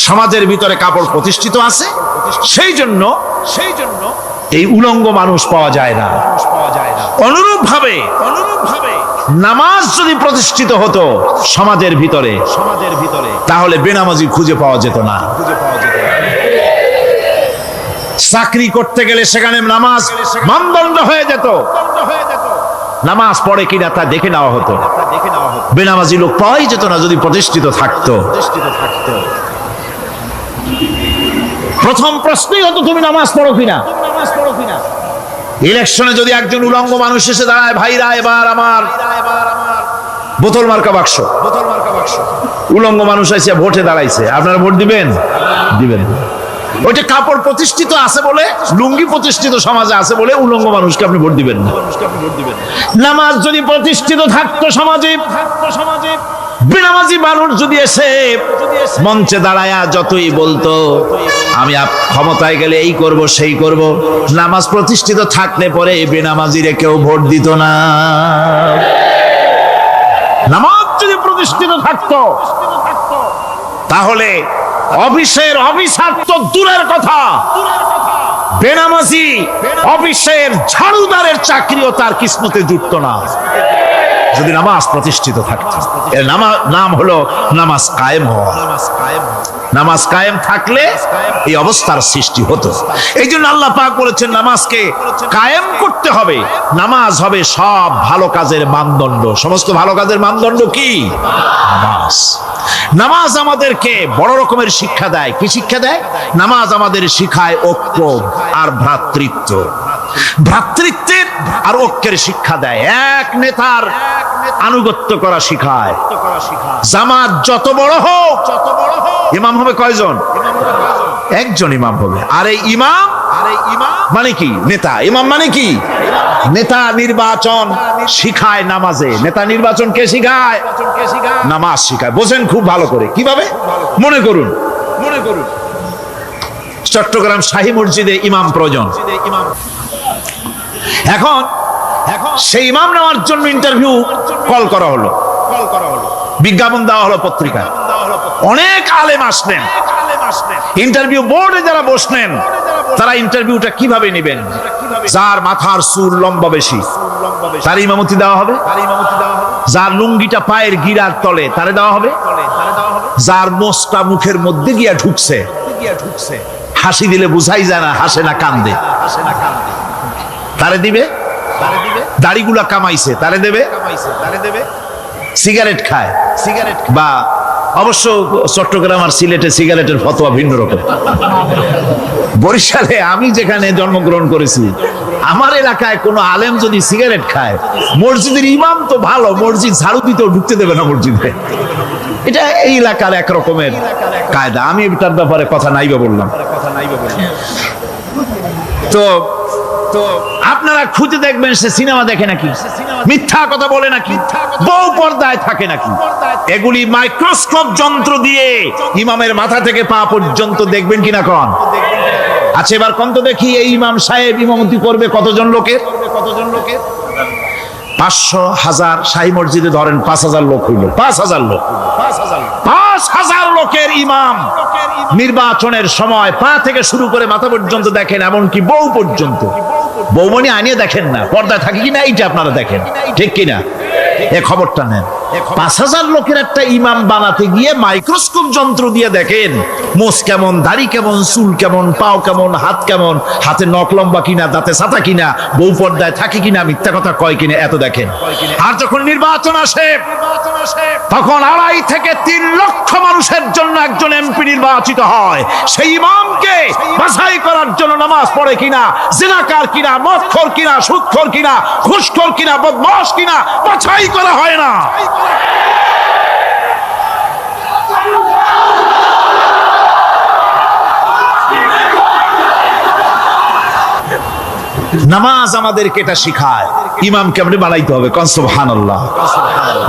সমাজের ভিতরে কাপড় প্রতিষ্ঠিত আছে, সেই জন্য এই উলঙ্গ মানুষ পাওয়া যায় না। অনুরূপ ভাবে নামাজ যদি প্রতিষ্ঠিত হতো সমাজের ভিতরে, তাহলে বেনামাজি খুঁজে পাওয়া যেত না। চাকরি করতে গেলে সেখানে নামাজ মানদণ্ড হয়ে যেত, নামাজ পড়ে কিনা তা দেখে নেওয়া হতো। বেনামাজি লোক পাওয়াই যেত না যদি প্রতিষ্ঠিত থাকতো। প্রথম প্রশ্নই হতো তুমি নামাজ পড়ো কিনা। ইলেকশনে যদি একজন উলঙ্গ মানুষ এসে দাঁড়ায়, ভাইরা এবার আমার বোতল মার্কা বাক্স, উলঙ্গ মানুষ এসে ভোটে দাঁড়াইছে, আপনারা ভোট দিবেন? দিবেন। ওইটা কাপড় প্রতিষ্ঠিত আছে বলে, লুঙ্গি প্রতিষ্ঠিত সমাজে আছে বলে উলঙ্গ মানুষকে আপনি ভোট দিবেন না। নামাজ যদি প্রতিষ্ঠিত থাকতো সমাজে, বেনামাজি মানুষ যদি এসে মঞ্চে দাঁড়ায়া যতই বলতো আমি ক্ষমতায় গেলে এই করব সেই করব, নামাজ প্রতিষ্ঠিত থাকলে পরে বেনামাজিরে কেউ ভোট দিত না। নামাজ যদি প্রতিষ্ঠিত থাকতো তাহলে অফিসের অফিসার তো দূরের কথা, বেনামাজি অফিসের ঝাড়ুদারের চাকরিও তার কিসমতে জুটত না যদি নামাজ প্রতিষ্ঠিত থাকতো। এর নাম হলো নামাজ কায়েম হওয়া। নামাজ কায়েম থাকলে এই অবস্থার সৃষ্টি হতো। এই জন্য আল্লাহ পাক বলেছেন নামাজকে কায়েম করতে হবে। নামাজ হবে সব ভালো কাজের মানদণ্ড। সমস্ত ভালো কাজের মানদণ্ড কি? নামাজ। নামাজ আমাদেরকে বড় রকমের শিক্ষা দেয়। কি শিক্ষা দেয়? নামাজ আমাদের শিখায় ঐক্য আর ভ্রাতৃত্ব। ভ্রাতৃত্বের আর ঐক্যের শিক্ষা দেয়। এক নেতার আনুগত্য করা শিখায়। জামাত যত বড় হোক, ইমাম হবে কয়জন? একজন ইমাম হবে। আর এই ইমাম মানে কি? নেতা। ইমাম মানে কি? নেতা নির্বাচন শিখায় নামাজে। নেতা নির্বাচন কে শিখায়? নামাজ শিখায়। বোঝেন খুব ভালো করে। কিভাবে? মনে করুন চট্টগ্রাম শাহী মসজিদে ইমাম প্রয়োজন। এখন সেই ইমাম নেওয়ার জন্য ইন্টারভিউ কল করা হলো, বিজ্ঞাপন দেওয়া হলো পত্রিকায়। অনেক আলেম আসলেন। ইন্টারভিউ বোর্ডে যারা বসলেন তারা ইন্টারভিউটা কিভাবে নেবেন? যার মাথার চুল লম্বা বেশি তার ইমামতি দেওয়া হবে। যার লুঙ্গিটা পায়ের গিরার তলে তারে দেওয়া হবে। যার মোষটা মুখের মধ্যে গিয়া ঢুকছে, হাসি দিলে বুঝাই যায় না হাসে না কান্দে, তারে দিবে। দাড়িগুলা কামাইছে তারে দেবে। সিগারেট খায়, বা অবশ্য চট্টগ্রাম আর সিলেটে সিগারেটের ফতোয়া ভিন্ন রকম। বরিশালে আমি যেখানে জন্মগ্রহণ করেছি, আমার এলাকায় কোনো আলেম যদি সিগারেট খায়, মসজিদের ইমাম তো ভালো, মসজিদ ঝাড়ু দিতেও ঢুকতে দেবে না মসজিদে। এটা এই এলাকার এক রকমের কায়দা। আমি এটার ব্যাপারে কথা নাইবা বললাম। তো আপনারা খুঁজে দেখবেন সে সিনেমা দেখে নাকি, মিথ্যা কথা বলে নাকি, বউ পর্দায় থাকে নাকি। এগুলি মাইক্রোস্কোপ যন্ত্র দিয়ে ইমামের মাথা থেকে পা পর্যন্ত দেখবেন কিনা কন? আচ্ছা এবার কোন তো দেখি এই ইমাম সাহেব ইমামতি করবে কতজন লোকের? 500 1000 শাহী মসজিদে ধরেন 5000 লোক হইল। 5000 লোক, 5000 লোকের ইমাম নির্বাচনের সময় পা থেকে শুরু করে মাথা পর্যন্ত দেখেন, এমনকি বউ পর্যন্ত। বৌমনি আনিয়ে দেখেন না, পর্দায় থাকে কিনা এইটা আপনারা দেখেন, ঠিক কিনা? এ খবরটা নেন। 5000 লোকের একটা ইমাম বানাতে গিয়ে মাইক্রোস্কোপ যন্ত্র দিয়ে দেখেন মোষ কেমন, দাড়ি কেমন, চুল কেমন, পাও কেমন, হাত কেমন, হাতে নখ লম্বা কিনা, দাঁতে ছাতা কিনা, বউ পর্দায় থাকে কিনা, মিথ্যা কথা কয় কিনা, এত দেখেন। আর যখন নির্বাচন আসে তখন 2.5 থেকে 3 লক্ষ মানুষের জন্য একজন এমপি নির্বাচিত হয়। সেই ইমামকে বাছাই করার জন্য নামাজ পড়ে কিনা, জিনাকার কিনা, মদখোর কিনা, সুদখোর কিনা, ঘুষখোর কিনা, বদমাশ কিনা বাছাই করা হয় না। নামাজ আমাদেরকে এটা শিখায়। ইমামকে আপনি বানাইতে হবে, কোন সুবহানাল্লাহ।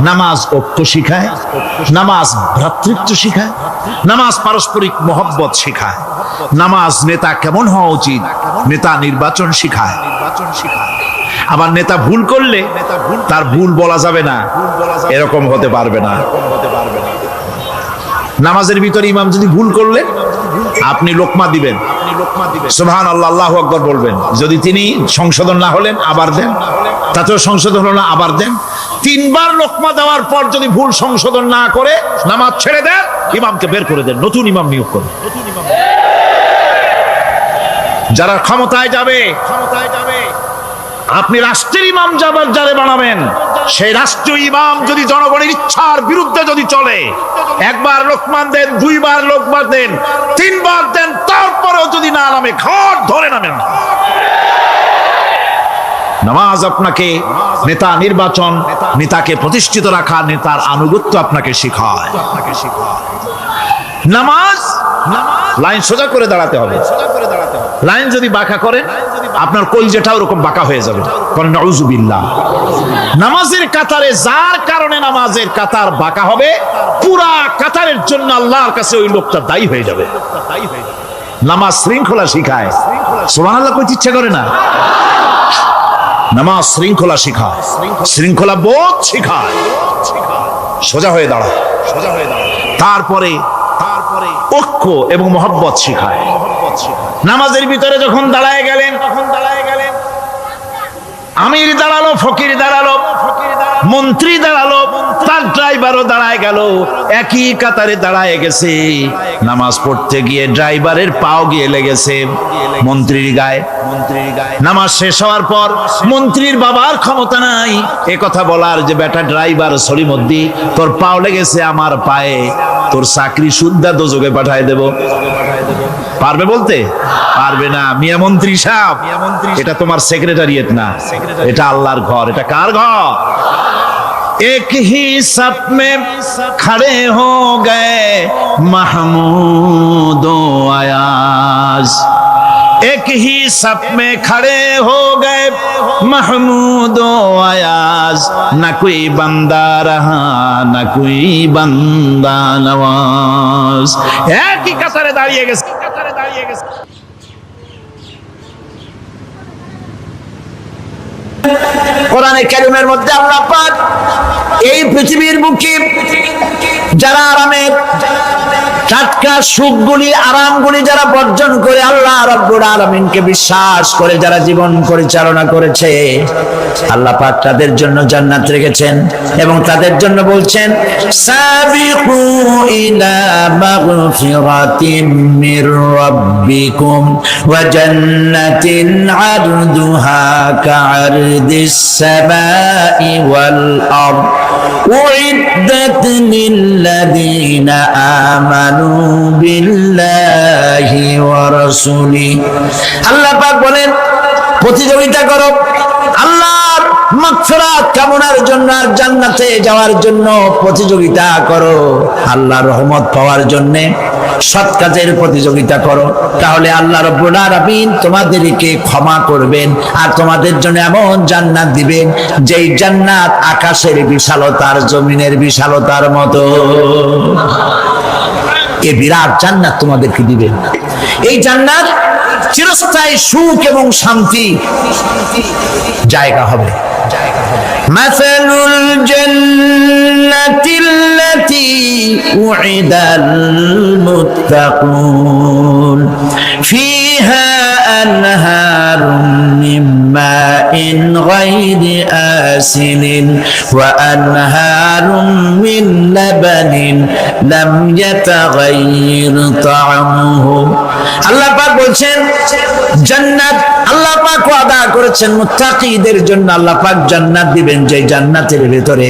নামাজ ঐক্য শিখায়, নামাজ ভ্রাতৃত্ব শিখায়, নামাজ পারস্পরিক মহব্বত শিখায়, নামাজ নেতা কেমন হওয়া উচিত, নেতা নির্বাচন শিখায়। আবার নেতা ভুল করলে তার ভুল বলা যাবে না, এরকম হতে পারবে না। নামাজের ভিতরে ইমাম যদি ভুল করলে আপনি লোকমা দিবেন, সুবহানাল্লাহ, আল্লাহু আকবার বলবেন। যদি তিনি সংশোধন না হলেন আবার দেন, তাতেও সংশোধন হলো না আবার দেন। 3 বার লোকমা দেওয়ার পর যদি ভুল সংশোধন না করে নামাজ ছেড়ে দেন, ইমামকে বের করে দেন, নতুন ইমাম নিয়োগ করেন। যারা ক্ষমতায় যাবে, আপনি রাষ্ট্রের ইমাম যারে বানাবেন, সেই রাষ্ট্রীয় ইমাম যদি জনগণের ইচ্ছার বিরুদ্ধে যদি চলে, 1 বার লোকমান দেন, 2 বার লোকমান দেন, 3 বার দেন, তারপরেও যদি না নামে, ঘাট ধরে নামেন। নামাজ আপনাকে নেতা নির্বাচন, নেতাকে প্রতিষ্ঠিত রাখা, নেতার আনুগত্য আপনাকে শেখায়। নামাজ লাইন সোজা করে দাঁড়াতে হবে। লাইন যদি বাঁকা করেন, আপনার কলজেটা ওরকম বাঁকা হয়ে যাবে। কারণ নাউযুবিল্লাহ, নামাজের কাতারে যার কারণে নামাজের কাতার বাঁকা হবে, পুরা কাতারের জন্য আল্লাহর কাছে ওই লোকটা দায়ী হয়ে যাবে। নামাজ শৃঙ্খলা শিখায়। সুবহানাল্লাহ কইতে ইচ্ছা করে না? নামাজ শৃঙ্খলা শিখায়, শৃঙ্খলা বোধ শিখায়, সোজা হয়ে দাঁড়ায়। তারপরে ঐক্য এবং মহব্বত শিখায়। নামাজের ভিতরে যখন দাঁড়ায় গেলেন, আমির দাঁড়ালো, ফকির দাঁড়ালো, মন্ত্রী দাঁড়ালো, তার ড্রাইভারও দাঁড়ায় গেল, একই কাতারে দাঁড়ায় গেছে। নামাজ পড়তে গিয়ে ড্রাইভারের পাও গিয়ে লেগেছে মন্ত্রীর গায়ে। নামাজ শেষ হওয়ার পর মন্ত্রীর বাবার ক্ষমতা নাই এ কথা বলার যে, বেটা ড্রাইভার সলিমুদ্দি, তোর পাও লেগেছে আমার পায়ে, তোর চাকরি শুদ্ধা দোজকে পাঠায় দেব। পারবে বলতে? পারবে না। মিয়া মন্ত্রী সাহেব, এটা তোমার সেক্রেটারিয়েট না, এটা আল্লাহর ঘর। এটা কার ঘর? एक ही सब में खड़े हो गए महमूद अयाज, एक ही सब में खड़े हो गए महमूद अयाज, न कोई बंदा रहा न कोई बंदा नवाज। एक ही कतारे दाঁড়িয়ে গেছে। কোরআনে কারীমের মধ্যে আল্লাহ পাক এই পৃথিবীর বুকে যারা আরামের টাটকা সুখগুলি, আরামগুলি যারা বর্জন করে আল্লাহ রাব্বুল আলামিনকে বিশ্বাস করে যারা জীবন পরিচালনা করেছে, আল্লাহ পাক তাদের জন্য জান্নাত রেখেছেন এবং তাদের জন্য বলছেন, সাবিকু ইলা মাগফিরাতিম মির রাব্বিকুম ওয়া জান্নাতিন আরদুহা কাআরদিস সামাই ওয়াল আরদ উইদ্দাত লিল্লাযীনা আমানু বিল্লাহি ওয়া রাসূলি। আল্লাহ পাক বলেন, প্রতিযোগিতা করো আল্লাহর মাগফিরাত কামনার জন্য আর জান্নাতে যাওয়ার জন্য প্রতিযোগিতা করো, আল্লাহর রহমত পাওয়ার জন্য সৎ কাজের প্রতিযোগিতা করো, তাহলে আল্লাহ রাব্বুল আলামিন তোমাদেরকে ক্ষমা করবেন আর তোমাদের জন্য এমন জান্নাত দিবেন যেই জান্নাত আকাশের বিশালতার, জমিনের বিশালতার মতো। এই বিরাট জান্নাত তোমাদেরকে দিবেন। এই জান্নাত চিরস্থায়ী সুখ এবং শান্তি জায়গা হবে। মাসালুল জান্নাতিল্লাতী উইদাল মুত্তাকুন ফিহা আনহারুম মিন মাইন গায়রি আসিলিন ওয়া আনহারুম মিন লাবানিন লাম ইয়াতাগায়্যার তা'আমুহু। আল্লাহ পাক বলছেন, জান্নাত আল্লাহ পাক ওয়াদা করেছেন মুত্তাকিদের জন্য। আল্লাহ পাক জান্নাত দিবেন, যে জান্নাতের ভিতরে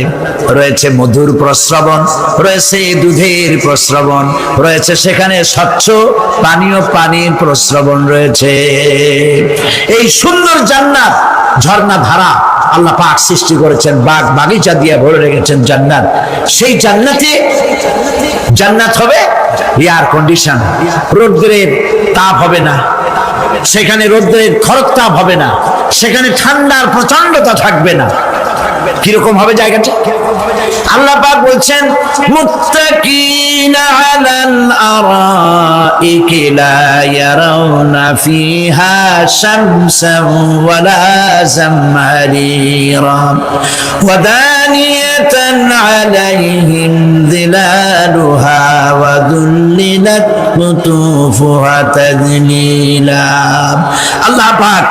রয়েছে মধুর প্রস্রবণ, রয়েছে দুধের প্রস্রবণ, রয়েছে সেখানে স্বচ্ছ পানীয় পানির প্রস্রবণ রয়েছে। এই সুন্দর জান্নাত, ঝর্ণা ধারা আল্লাহ পাক সৃষ্টি করেছেন, বাগ বাগিচা দিয়ে ভরে রেখেছেন জান্নাত। সেই জান্নাতে জান্নাত হবে এয়ার কন্ডিশন, রোদ্রের তাপ হবে না সেখানে, রোদ্রের খরতাপ হবে না সেখানে, ঠান্ডার প্রচন্ডতা থাকবে না। কিরকম হবে জায়গাটা? আল্লাহ পাক বলছেন, মুত্তাকিনা আলাল আরাইকি লা ইয়ারাউনা ফিহা শামসান ওয়ালা জামহারিরা ওয়া দানিয়াতান আলাইহিম যিলালুহা ওয়া কুতুফুহা তাযলীলা। আল্লাহ পাক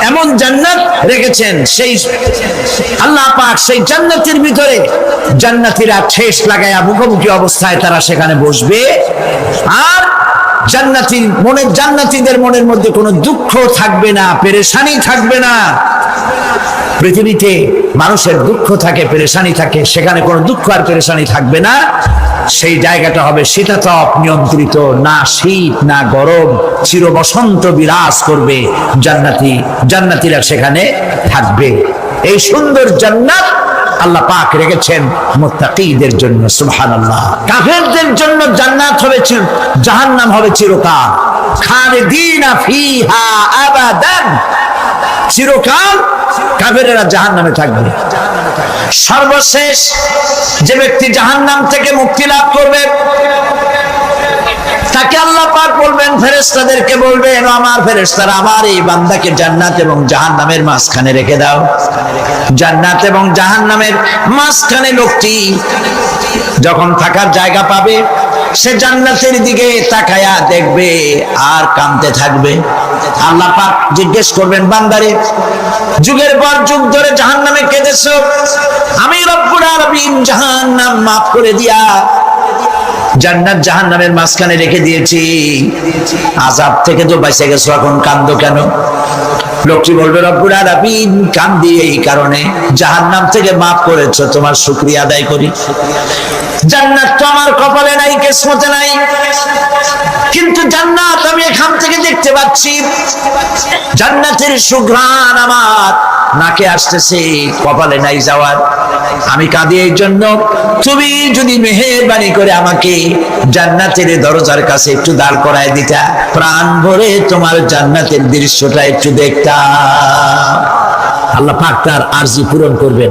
এমন জান্নাত রেখেছেন, সেই আল্লাহ পাক সেই জান্নাতের ভিতরে জান্নাতীরা ঠেস লাগায়া মুখোমুখি অবস্থায় তারা সেখানে বসবে। আর জান্নাতীদের মনের মধ্যে কোনো দুঃখ থাকবে না, পেরেশানি থাকবে না। পৃথিবীতে মানুষের দুঃখ থাকে, পেরেশানি থাকে, সেখানে কোনো দুঃখ আর পেরেশানি থাকবে না। সেই জায়গাটা হবে শীতাতপ নিয়ন্ত্রিত, না শীত না গরম, চির বসন্ত বিরাজ করবে। জান্নাতীরা সেখানে থাকবে। এই সুন্দর জান্নাত আল্লাহ পাক রেখেছেন মুত্তাকীদের জন্য। সুবহানাল্লাহ। কাফেরদের জন্য জান্নাত হবে, জাহান্নাম হবে চিরকাল। খালিদিনা ফিহা আবাদান, চিরকাল কাফেরেরা জাহান্নামে থাকবে। সর্বশেষ যে ব্যক্তি জাহান্নাম থেকে মুক্তি লাভ করবে তাকে আল্লাহ পাক বলবেন, ফেরেশতাদেরকে বলবেন, আমার ফেরেশতারা আমার এই বান্দাকে জান্নাত এবং জাহান্নামের মাঝখানে রেখে দাও। জান্নাত এবং জাহান্নামের মাঝখানে লোকটি যখন থাকার জায়গা পাবে, সে জান্নাতের দিকে তাকায়া দেখবে আর কাঁদতে থাকবে। আল্লাহ পাক জিজ্ঞেস করবেন, বান্দারে যুগের পর যুগ ধরে জাহান্নামে কেঁদেছো, আমি রব্বুল আলামিন জাহান্নাম মাফ করে দিয়া জান্নাত জাহান্নামের মাঝখানে রেখে দিয়েছি, আযাব থেকে তো বেঁচে গেছো, এখন কাঁদো কেন? লোকটি বলবে, রব্বুল আলামিন কাঁদি এই কারণে, জাহান্নাম থেকে মাফ করেছো, তোমার শুকরিয়া আদায় করি। জান্নাত তো আমার কপালে নাই, কিসমতে নাই, কিন্তু জান্নাত আমি এখান থেকে দেখতে পাচ্ছি। জান্নাতের সুঘ্রাণ আমার নাকে আসতেছে, কপালে নাই যাওয়ার। আমি কাঁদি এই জন্য, তুমি যদি মেহেরবানি করে আমাকে জান্নাতের দরজার কাছে একটু দাঁড় করায় দিতা, প্রাণ ভরে তোমার জান্নাতের দৃশ্যটা একটু দেখতাম। আল্লাহ পাক তার আরজি পূরণ করবেন,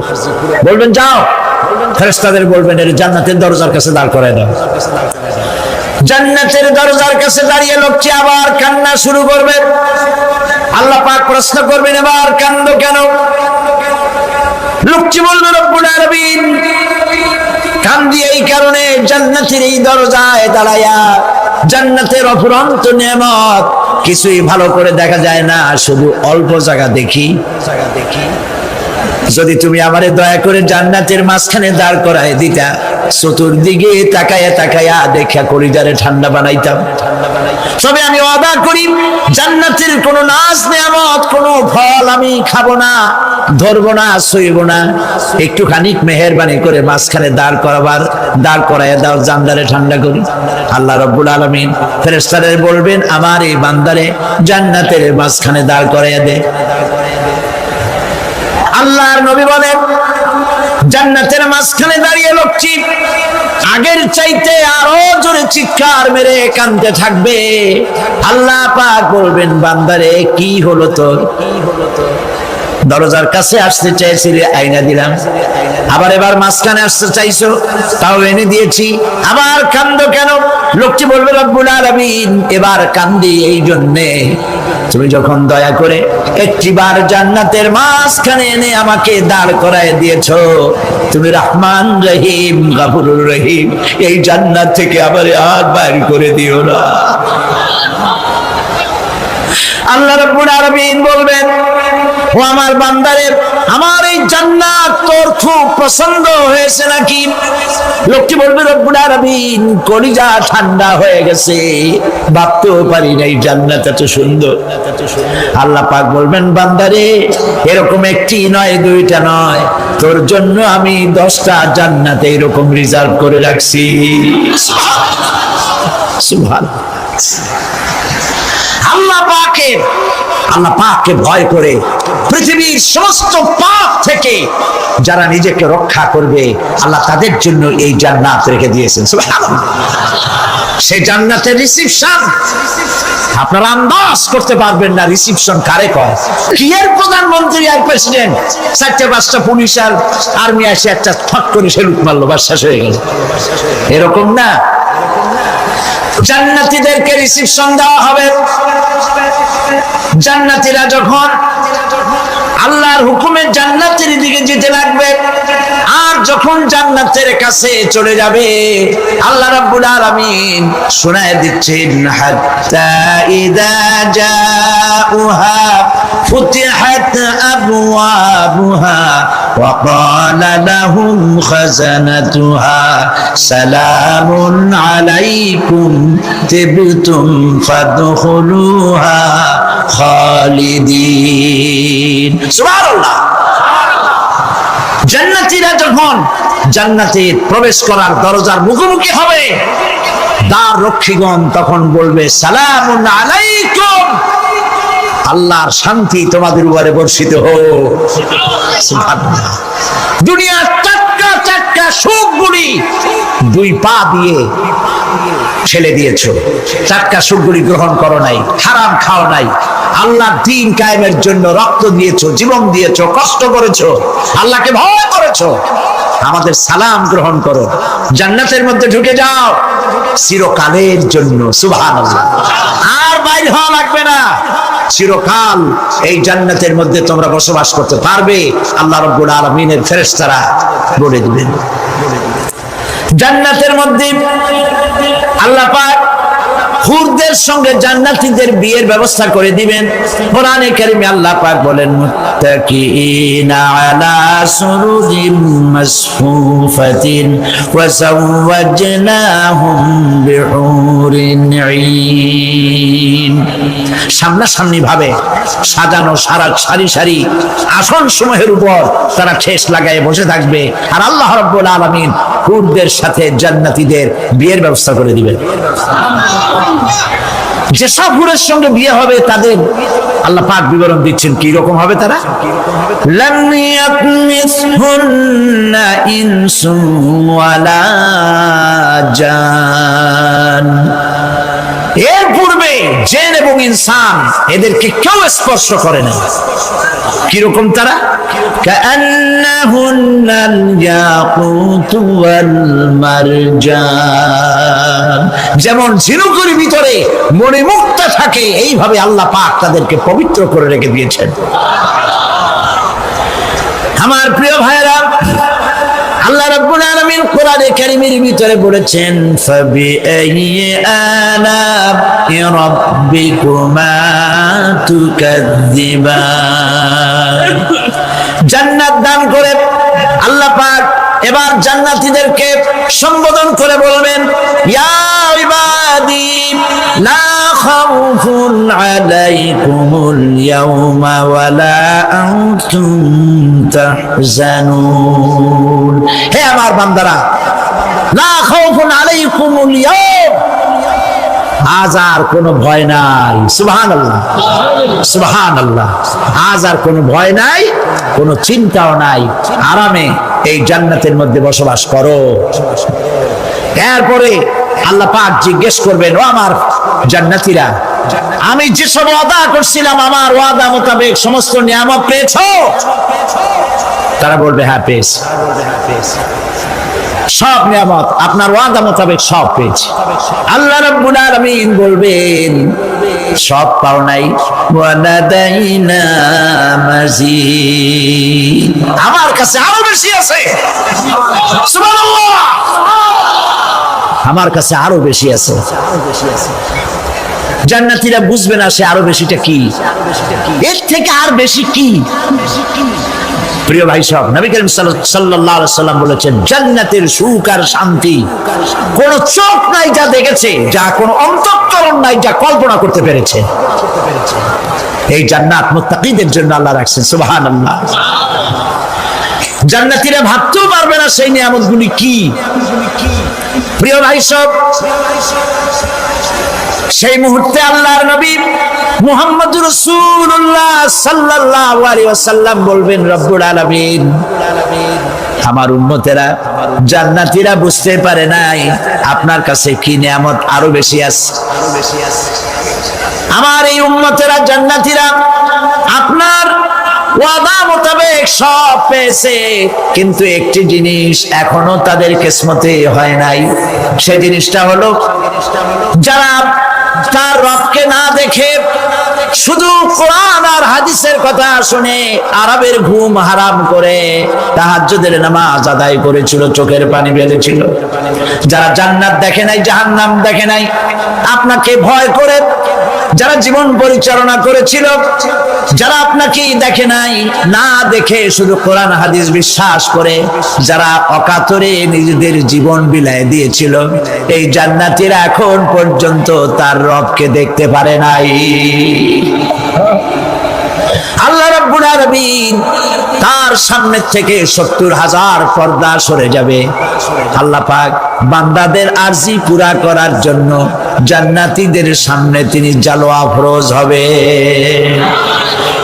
বলবেন যাও। ফেরেশতাদের বলবেন, এর জান্নাতের দরজার কাছে দাঁড় করায় দাও। জান্নাতের দরজার কাছে দাঁড়িয়ে লোকটি আবার কান্না শুরু করবে। আল্লাহ পাক প্রশ্ন করবেন, এবার কান্দো কেন? লোকটি বলবে, রব্বুল আলামিন কান্দি এই কারণে, জান্নাতের এই দরজায় দাঁড়ায়া জান্নাতের অফুরন্ত নেয়ামত কিছুই ভালো করে দেখা যায় না, শুধু অল্প জায়গা দেখি। যদি তুমি আমারে দয়া করে জান্নাতের মাঝখানে দাঁড় করায় দিতা, চতুর্দিকে তাকায়া তাকায়া দেখা কলিজারে ঠান্ডা বানাইতাম। তবে আমি ওয়াদা করি, জান্নাতের কোনো নাজ নেয়ামত, কোনো ফল আমি খাবো না, ধরবো না, সইব না। একটুখানি মেহেরবানি করে মাঝখানে দাঁড় করাইয়া দাও, জানদারে ঠান্ডা করি। আল্লাহ রাব্বুল আলামিন ফেরেশতাদের বলবেন, আমার এই বান্দারে জান্নাতের মাঝখানে দাঁড় করাইয়া দে। আল্লাহর নবী বলেন, জান্নাতের মাঝখানে দাঁড়িয়ে লোকটি আগের চাইতে আরো জোরে চিৎকার মেরে কাঁদতে থাকবে। আল্লাহ পাক বলবেন, বান্দারে কি হলো তোর? দরজার কাছে আসতে চাইছিলে, আইনা দিলাম। এবার মাঝখানে আসতে চাইছো, তাও এনে দিয়েছি। আবার কান্দো কেন? লোকটি বলবে, রব্বুল আলামিন এবার কান্দি এই জন্যে, তুমি যখন দয়া করে একটিবার জান্নাতের মাঝখানে এনে আমাকে দাঁড় করায় দিয়েছো, তুমি রহমান রহিম গফুরুর রহিম, এই জান্নাত থেকে আবার আর বাইর করে দিও না। আল্লাহ রাব্বুল আলামিন বলবেন, ও আমার বান্দারে, আমার এই জান্নাত তোর খুব পছন্দ হয়েছে নাকি? লোকটি বলবে, রব্বুল আলামিন কলিজা ঠান্ডা হয়ে গেছে, ভাবতেও পারি নাই জান্নাত এত সুন্দর। আল্লাহ পাক বলবেন, বান্দারে এরকম একটি নয়, দুইটা নয়, তোর জন্য আমি 10টা জান্নাত এরকম রিজার্ভ করে রাখছি। সুবহানাল্লাহ। আল্লাহ পাককে ভয় করে পৃথিবীর সমস্ত পাপ থেকে যারা নিজেকে রক্ষা করবে, আল্লাহ তাদের জন্য এই জান্নাত রেখে দিয়েছেন। সুবহানাল্লাহ। সেই জান্নাতের রিসিপশন আপনারা আন্দাজ করতে পারবেন না, রিসিপশন কারে কয়। কি এর প্রধানমন্ত্রী আর প্রেসিডেন্ট, 4-5টা পুলিশ আর আর্মি আসে একটা ফট করে সেলুট মারলো, বাস শেষ হয়ে গেল, এরকম না। জান্নাতীদেরকে রিসিপশন দেওয়া হবে। জান্নাতীরা যখন আল্লাহর হুকুমে জান্নাতের দিকে যেতে লাগবে, আর যখন জান্নাতের কাছে চলে যাবে আল্লাহ রাব্বুল আলামিন শোনায় দিচ্ছেন হাত্তা ইদা জাউহা ফুতিহাত আবওয়াবুহা ওয়া ক্বালা লাহুম খাজানাতুহা সালামুন আলাইকুম তিবতুম ফাদখুলুহা খালিদিন। সুবহানাল্লাহ। জান্নাতীরা যখন জান্নাতে প্রবেশ করার দরজার মুখোমুখি হবে দ্বার রক্ষীগণ তখন বলবে সালামুন আলাইকুম, আল্লাহর শান্তি তোমাদের উপরে বর্ষিত হোক। সুবহানাল্লাহ। দুনিয়ার টাটকা টাটকা সুখগুলি দুই পা দিয়ে ছেলে দিয়েছো, টাটকা সুখগুলি গ্রহণ করো নাই, হারাম খাও নাই, আল্লাহর দ্বীন কায়েমের জন্য রক্ত দিয়েছো, জীবন দিয়েছো, কষ্ট করেছো, আল্লাহকে ভয় করেছো। আমাদের সালাম গ্রহণ করো, জান্নাতের মধ্যে ঢুকে যাও চিরকালের জন্য। সুবহানাল্লাহ। আর বাইর হওয়া লাগবে না, চিরকাল এই জান্নাতের মধ্যে তোমরা বসবাস করতে পারবে। আল্লাহ রাব্বুল আলামিনের ফেরেশতারা বলে দিবেন। জান্নাতের মধ্যে আল্লাহ পাক হুরদের সঙ্গে জান্নাতীদের বিয়ের ব্যবস্থা করে দিবেন। কোরআনে কারিমে আল্লাহ পাক বলেন মুত্তাকিনা আলা সুরুরিন মাসফুফাতিন ওয়া যাওয়াজনাহুম বিহুরিন ঈন। সামনাসামনি ভাবে সাজানো সারি সারি আসন সমূহের উপর তারা ঠেস লাগায় বসে থাকবে, আর আল্লাহ রাব্বুল আলামিন হুরদের সাথে জান্নাতীদের বিয়ের ব্যবস্থা করে দিবেন। যেসব হুরের সঙ্গে বিয়ে হবে তাদের আল্লাহ পাক বিবরণ দিচ্ছেন কি রকম হবে তারা। লাম ইয়াতমিসহুন্না ইনসুন ওয়ালা জান। এর পূর্বে জিন এবং ইনসান এদেরকে কেউ স্পর্শ করে না। কিরকম তারা? কাআন্নাহুন্নাল ইয়াকুতু ওয়াল মারজান। যেমন ঝিনুকের ভিতরে মণিমুক্তা থাকে এইভাবে আল্লাহ পাক তাদেরকে পবিত্র করে রেখে দিয়েছেন। আমার প্রিয় ভাইরা, আল্লাহ রাব্বুল আলামিন কোরআনে কারীমের ভিতরে বলেছেন ফাবিআইয়ি আলা'i রাব্বিকুমা তুকাযযিবান। জান্নাত দান করে আল্লাহ পাক এবার জান্নাতীদেরকে সম্বোধন করে বলবেন ইয়া ইবাদি লা খাউফুন আলাইকুমুল ইয়াওমা ওয়ালা আনতুম তাহজানুন। হে আমার বান্দারা, লা খাউফুন আলাইকুমুল ইয়াওম, আজ আর কোনো ভয় নাই। সুবহানাল্লাহ, সুবহানাল্লাহ। আজ আর কোনো ভয় নাই, কোনো চিন্তাও নাই, আরামে এই জান্নাতের মধ্যে বসবাস করো। এরপরে আল্লাহ পাক জিজ্ঞেস করবেন ও আমার জান্নাতীরা, আমি যেসব ওয়াদা করছিলাম আমার ওয়াদা মোতাবেক সমস্ত নিয়ামত পেয়েছো? তারা বলবে হ্যাঁ পেয়েছি, সব নিয়ামত আপনার ওয়াদা মোতাবেক সব পেয়েছি। আল্লাহ রাব্বুল আলামিন বলবেন সব পাও নাই, ওয়ালাদাইনা মাজিদ, আমার কাছে আরো বেশি আছে। সুবহানাল্লাহ, আমার কাছে আরো বেশি আছে। জান্নাতীরা বুঝবে না সে আরো বেশিটা কি, এর থেকে আর বেশি কি। প্রিয় ভাই সব, নবী করিম সাল্লাল্লাহু আলাইহি সাল্লাম বলেছেন জান্নাতের সুখ আর শান্তি কোন চোখ নাই যা দেখেছে, যা কোন অন্তঃকরণ নাই যা কল্পনা করতে পেরেছে। এই জান্নাত মুত্তাকিদের জন্য আল্লাহ রাখছেন। সুবহানাল্লাহ। জান্নাতীরা ভাবতেও পারবে না সেই নিয়ামতগুলি কি। প্রিয় ভাই সব, সেই মুহূর্তে আল্লাহর নবী মুহাম্মদুর রাসূলুল্লাহ সাল্লাল্লাহু আলাইহি ওয়াসাল্লাম বলবেন রব্বুল আলামিন, আমার উম্মতেরা জান্নাতীরা বুঝতে পারে নাই আপনার কাছে কি নিয়ামত আরো বেশি আছে। আমার এই উম্মতেরা জান্নাতীরা আপনার ওয়াদা মোতাবেক সব পেয়েছে, কিন্তু একটি জিনিস এখনো তাদের কিসমতে হয় নাই। সেই জিনিসটা হলো যারা তার রবকে না দেখে শুধু কোরআন আর হাদিসের কথা শুনে আরবের ঘুম হারাম করে তাহাজ্জুদের নামাজ আদায় করেছিল, চোখের পানি ফেলেছিল। যারা জান্নাত দেখে নাই, জাহান্নাম দেখে নাই, আপনাকে ভয় করে যারা জীবন পরিচালনা করেছিল, যারা আপনাকে দেখে নাই, না দেখে শুধু কোরআন হাদিস বিশ্বাস করে যারা অকাতরে নিজেদের জীবন বিলায় দিয়েছিল, এই জান্নাতীরা এখন পর্যন্ত তার রবকে দেখতে পারে নাই। আল্লাহ রাব্বুল আলামিন তার সামনে থেকে 70,000 পর্দা সরে যাবে। আল্লাহ পাক বান্দাদের আরজি পুরা করার জন্য জান্নাতীদের সামনে তিনি জালোয়া ফরজ হবে।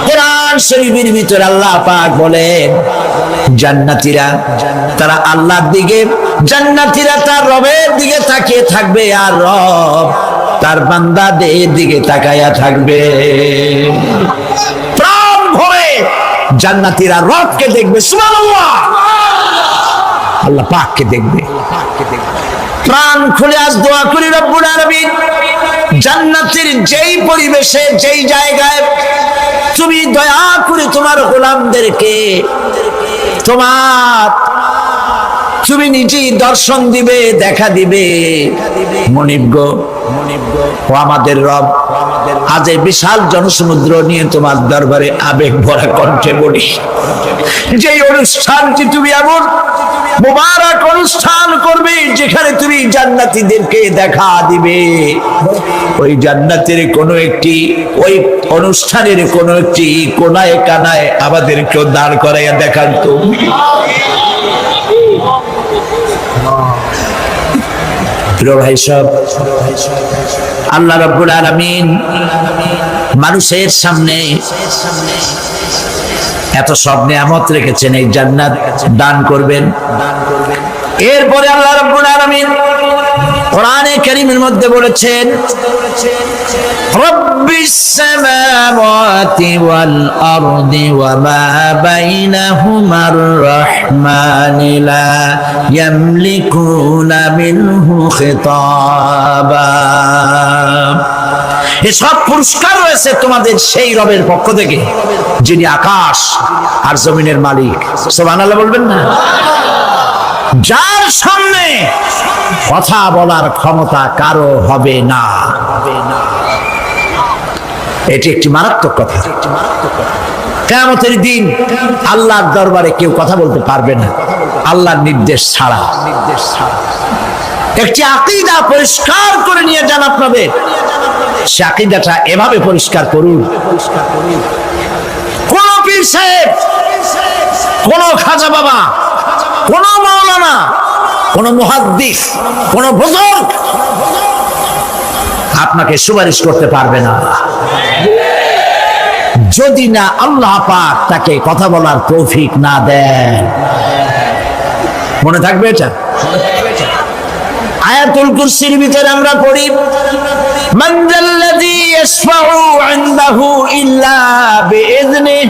কোরআন শরীফের ভিতরে আল্লাহ পাক বলেন, জান্নাতীরা তারা আল্লাহর দিকে, জান্নাতীরা তার রবের দিকে তাকিয়ে থাকবে, আর রব তার বান্দাদের দিকে তাকায়া থাকবে। প্রাণ ভরে জান্নাতীরা রবকে দেখবে, সুবহানাল্লাহ, আল্লাহ পাককে দেখবে। প্রাণ খুলে আজ দোয়া করি রব্বুল আলামিন, জান্নাতের যেই পরিবেশে, যেই জায়গায় তুমি দয়া করে তোমার গোলামদেরকে তুমি নিজেই দর্শন দিবে, দেখা দিবে। মনিব গো, ও আমাদের রব, আজ এই বিশাল জনসমুদ্র নিয়ে তোমার দরবারে আবেগ ভরা কণ্ঠে বলি, যে অনুষ্ঠানটি তুমি এমন মুবারক অনুষ্ঠান করবে যেখানে তুমি জান্নাতীদেরকে দেখা দিবে, ওই জান্নাতের কোন একটি, ওই অনুষ্ঠানের কোন একটি কোনায় কানায় আমাদেরকেও দাঁড় করাইয়া দেখান তুমি। প্রিয় ভাই সব, আল্লাহ রাব্বুল আলামিন মানুষের সামনে এত সব নিয়ামত রেখেছেন, এই জান্নাত দান করবেন। এরপরে আল্লাহ রাব্বুল আলামিন কোরআনে কারীমের মধ্যে বলেছেন, রব্বিস সামাওয়াতি ওয়াল আরদি ওয়া মা বাইনাহুমার রাহমানি লা ইয়ামলিকুনা মিনহু খিতাবা। এসব পুরস্কার রয়েছে তোমাদের সেই রবের পক্ষ থেকে যিনি আকাশ আর জমিনের মালিক। সুবহানাল্লাহ বলবেন না? যার সামনে কথা বলার ক্ষমতা কারো হবে না। এটি একটি মারাত্মক কথা। কিয়ামতের দিন আল্লাহর দরবারে কেউ কথা বলতে পারবে না আল্লাহর নির্দেশ ছাড়া। একটি আকীদা পরিষ্কার করে নিয়ে যান আপনাদের, সে আকীদাটা এভাবে পরিষ্কার করুন, কোন পীর সাহেব, কোন খাজা বাবা, কোন মাওলানা, কোন মুহাদ্দিস, কোন বুজুর্গ আপনাকে সুপারিশ করতে পারবে না যদি না আল্লাহ পাক তাকে কথা বলার তৌফিক না দেন। মনে থাকবে এটা? আয়াতুল কুরসির ভিতরে আমরা পড়ি, মান যাল্লাযী ইয়াশফাউ ইনদাহু ইল্লা বিইযনিহি।